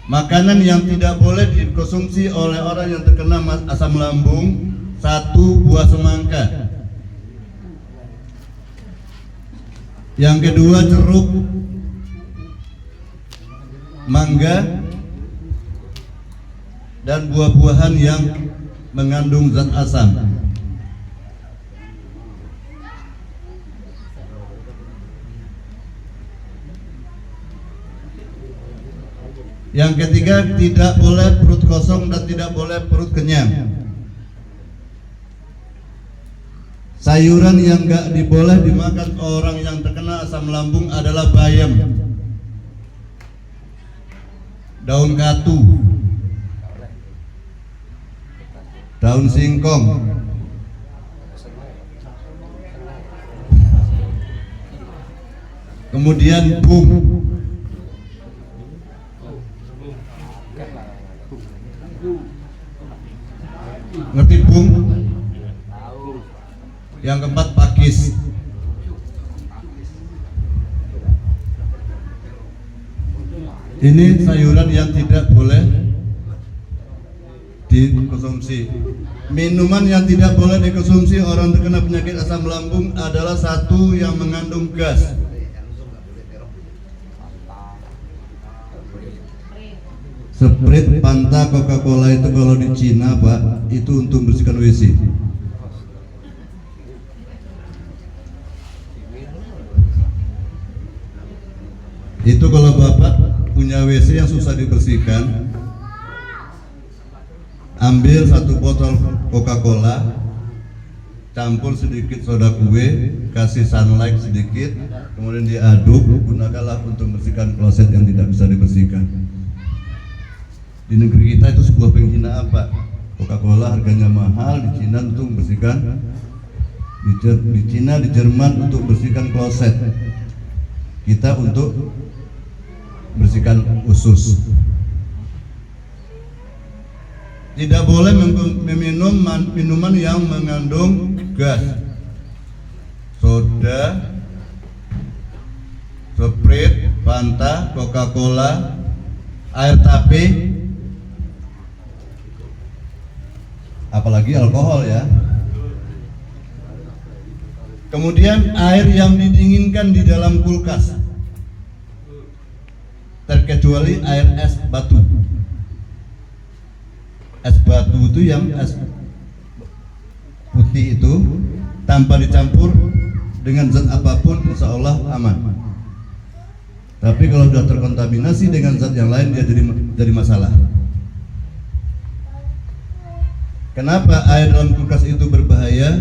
makanan yang tidak boleh dikonsumsi oleh orang yang terkena asam lambung. 1, buah semangka. Yang kedua, jeruk, mangga, dan buah-buahan yang mengandung zat asam. Yang ketiga, tidak boleh perut kosong dan tidak boleh perut kenyang. Sayuran yang gak diboleh dimakan orang yang terkena asam lambung adalah bayam, daun katu, daun singkong, kemudian bung. Ngerti bung? Yang keempat, pakis. Ini sayuran yang tidak boleh dikonsumsi. Minuman yang tidak boleh dikonsumsi orang terkena penyakit asam lambung adalah 1 yang mengandung gas. Sprite, Fanta, Coca-Cola itu kalau di Cina, Pak, itu untuk membersihkan WC. Itu kalau Bapak punya WC yang susah dibersihkan, ambil 1 botol Coca-Cola, campur sedikit soda kue, kasih sunlight sedikit, kemudian diaduk, gunakanlah untuk membersihkan kloset yang tidak bisa dibersihkan. Di negeri kita itu sebuah penghinaan, Pak. Coca-Cola harganya mahal, di Cina untuk membersihkan, di Cina, di Jerman untuk bersihkan kloset, kita untuk bersihkan usus. Tidak boleh meminum minuman yang mengandung gas, soda, Sprite, Fanta, Coca-Cola, air tape, apalagi alkohol ya. Kemudian air yang didinginkan di dalam kulkas, terkecuali air es batu. Es batu itu yang es putih itu tanpa dicampur dengan zat apapun, insya Allah aman. Tapi kalau sudah terkontaminasi dengan zat yang lain, dia jadi masalah. Kenapa air dalam kulkas itu berbahaya?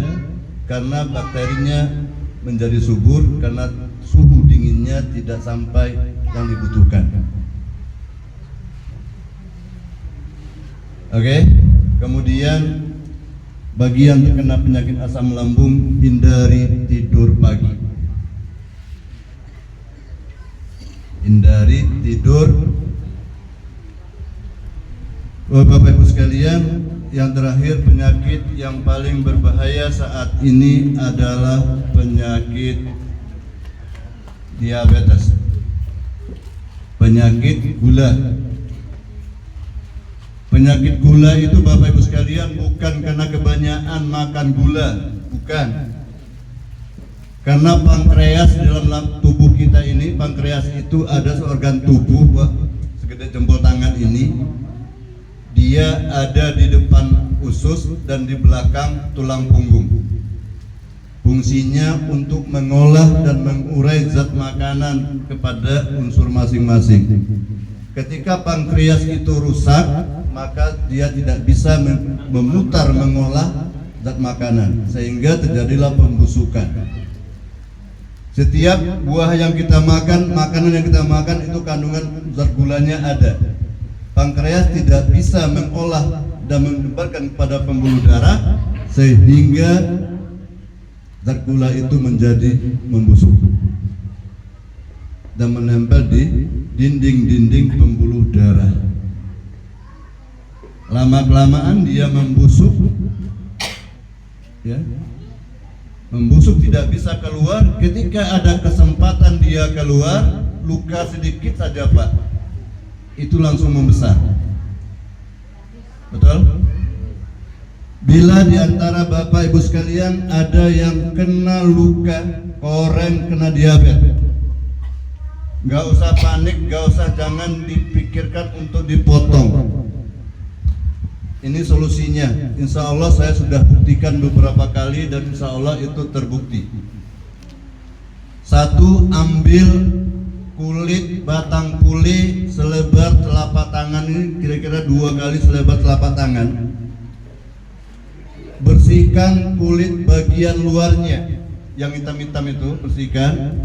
Karena bakterinya menjadi subur, karena suhu dinginnya tidak sampai yang dibutuhkan. Oke. Kemudian bagi yang terkena penyakit asam lambung, hindari tidur pagi. Hindari tidur. Bapak Ibu sekalian, yang terakhir, penyakit yang paling berbahaya saat ini adalah penyakit diabetes, penyakit gula. Penyakit gula itu Bapak Ibu sekalian bukan karena kebanyakan makan gula, bukan. Karena pankreas di dalam tubuh kita ini, pankreas itu ada seorgan tubuh segede jempol tangan ini. Dia ada di depan usus dan di belakang tulang punggung. Fungsinya untuk mengolah dan mengurai zat makanan kepada unsur masing-masing. Ketika pankreas itu rusak, maka dia tidak bisa memutar mengolah zat makanan, sehingga terjadilah pembusukan. Setiap buah yang kita makan, makanan yang kita makan itu kandungan zat gulanya ada. Pankreas tidak bisa mengolah dan menyebarkan kepada pembuluh darah, sehingga zat gula itu menjadi membusuk dan menempel di dinding-dinding pembuluh darah. Lama-kelamaan dia membusuk, ya, membusuk tidak bisa keluar. Ketika ada kesempatan dia keluar, luka sedikit saja Pak, itu langsung membesar. Betul? Bila di antara Bapak Ibu sekalian ada yang kena luka koreng, kena diabetes, nggak usah panik, jangan dipikirkan untuk dipotong. Ini solusinya. Insya Allah saya sudah buktikan beberapa kali dan insya Allah itu terbukti. Satu, ambil kulit batang puli selebar telapak tangan ini, kira-kira 2 kali selebar telapak tangan. Bersihkan kulit bagian luarnya yang hitam-hitam itu, bersihkan.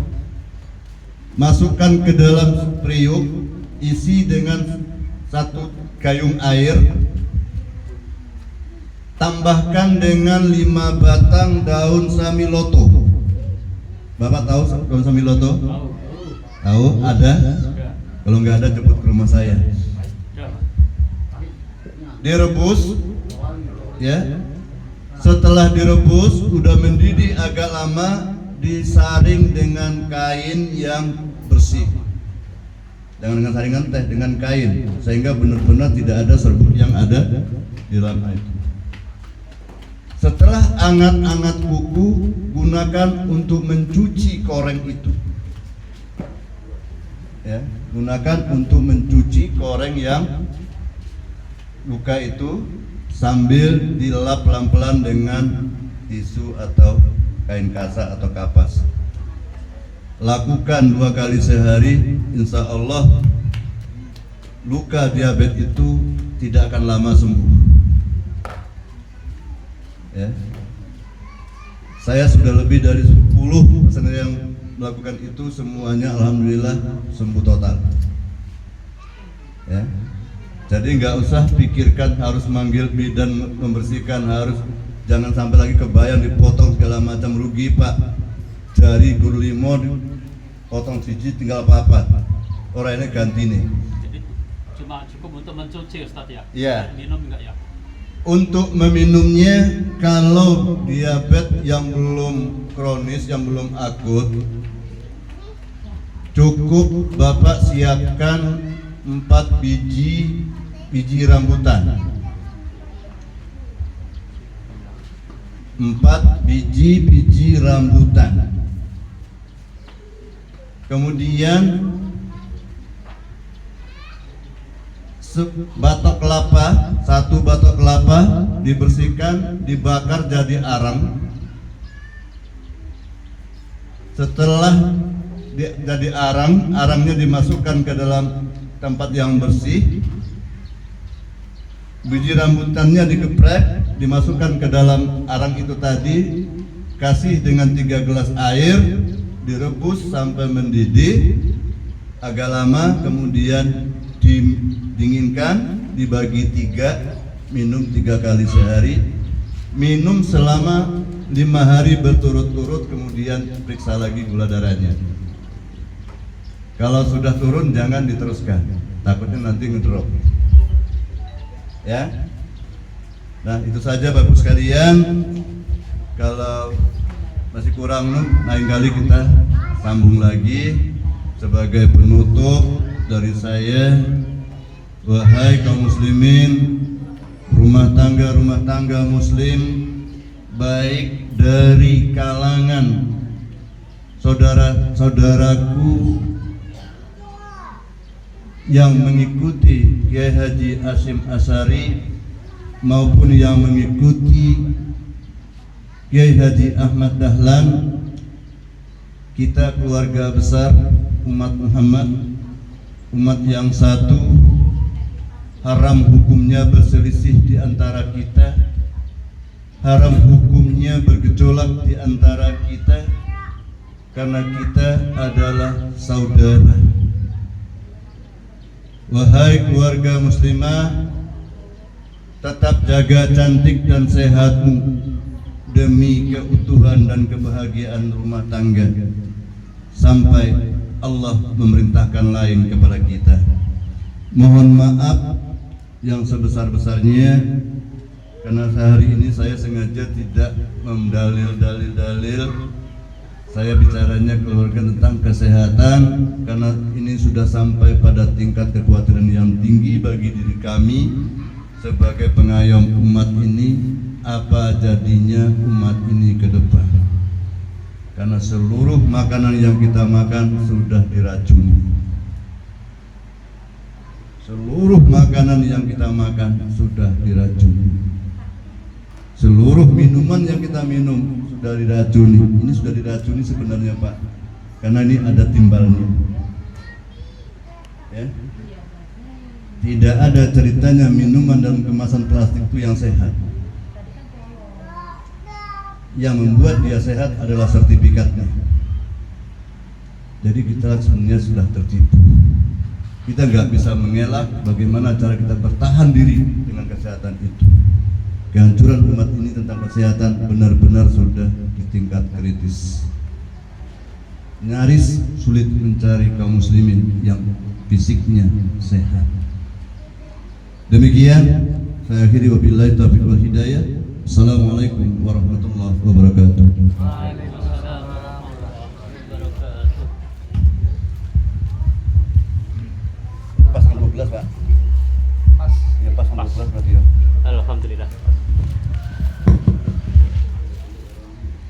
Masukkan ke dalam periuk, isi dengan 1 gayung air. Tambahkan dengan 5 batang daun samiloto. Bapak tahu daun samiloto? Tahu? Ada? Kalau nggak ada jemput ke rumah saya. Direbus, ya. Setelah direbus, udah mendidih agak lama, disaring dengan kain yang bersih. Jangan dengan saringan teh, dengan kain, sehingga benar-benar tidak ada serbuk yang ada di dalam air. Setelah angat-angat kuku, gunakan untuk mencuci koreng itu. Ya, gunakan untuk mencuci koreng yang luka itu, sambil dilap pelan-pelan dengan tisu atau kain kasa atau kapas. Lakukan 2 kali sehari, insya Allah luka diabetes itu tidak akan lama sembuh. Ya. Saya sudah lebih dari 10 pesantren yang melakukan itu, semuanya alhamdulillah sembuh total. Ya. Jadi nggak usah pikirkan harus manggil bidan membersihkan, harus jangan sampai lagi kebayang dipotong segala macam, rugi Pak. Jari guru limo potong siji tinggal apa-apa. Orang ini ganti nih. Jadi cuma cukup untuk mencuci Ustaz ya? Iya. Minum enggak ya? Untuk meminumnya, kalau diabetes yang belum kronis, yang belum akut, cukup Bapak siapkan 4 biji rambutan. 4 biji rambutan. Kemudian batok kelapa, 1 batok kelapa dibersihkan, dibakar jadi arang. Setelah jadi arang, arangnya dimasukkan ke dalam tempat yang bersih. Biji rambutannya digeprek, dimasukkan ke dalam arang itu tadi, kasih dengan 3 gelas air, direbus sampai mendidih agak lama, kemudian didinginkan, dibagi 3, minum 3 kali sehari, minum selama 5 hari berturut-turut, kemudian periksa lagi gula darahnya. Kalau sudah turun jangan diteruskan, takutnya nanti ngedrop. Ya. Nah, itu saja Bapak sekalian. Kalau masih kurang, lain kali kita sambung lagi. Sebagai penutup dari saya, Wahai kaum muslimin, rumah tangga muslim, baik dari kalangan saudara-saudaraku yang mengikuti Kiai Haji Hasyim Asy'ari maupun yang mengikuti Kiai Haji Ahmad Dahlan, kita keluarga besar umat Muhammad, umat yang satu, haram hukumnya berselisih di antara kita, haram hukumnya bergejolak di antara kita, karena kita adalah saudara. Wahai keluarga muslimah, tetap jaga cantik dan sehatmu demi keutuhan dan kebahagiaan rumah tangga sampai Allah memerintahkan lain kepada kita. Mohon maaf yang sebesar-besarnya karena hari ini saya sengaja tidak mendalil-dalil. Saya bicaranya keluarga tentang kesehatan karena ini sudah sampai pada tingkat kekhawatiran yang tinggi bagi diri kami sebagai pengayom umat ini. Apa jadinya umat ini ke depan? Karena seluruh makanan yang kita makan sudah diracuni. Seluruh makanan yang kita makan sudah diracuni. Seluruh minuman yang kita minum sudah diracuni. Ini sudah diracuni sebenarnya, Pak, karena ini ada timbalnya. Ya. Tidak ada ceritanya minuman dalam kemasan plastik itu yang sehat. Yang membuat dia sehat adalah sertifikatnya. Jadi kita sebenarnya sudah tertipu. Kita nggak bisa mengelak bagaimana cara kita bertahan diri dengan kesehatan itu. Kehancuran umat ini tentang kesehatan benar-benar sudah di tingkat kritis. Nyaris sulit mencari kaum muslimin yang fisiknya sehat. Demikian saya akhiri, wabillahi taufiq wal hidayah. Assalamualaikum warahmatullahi wabarakatuh.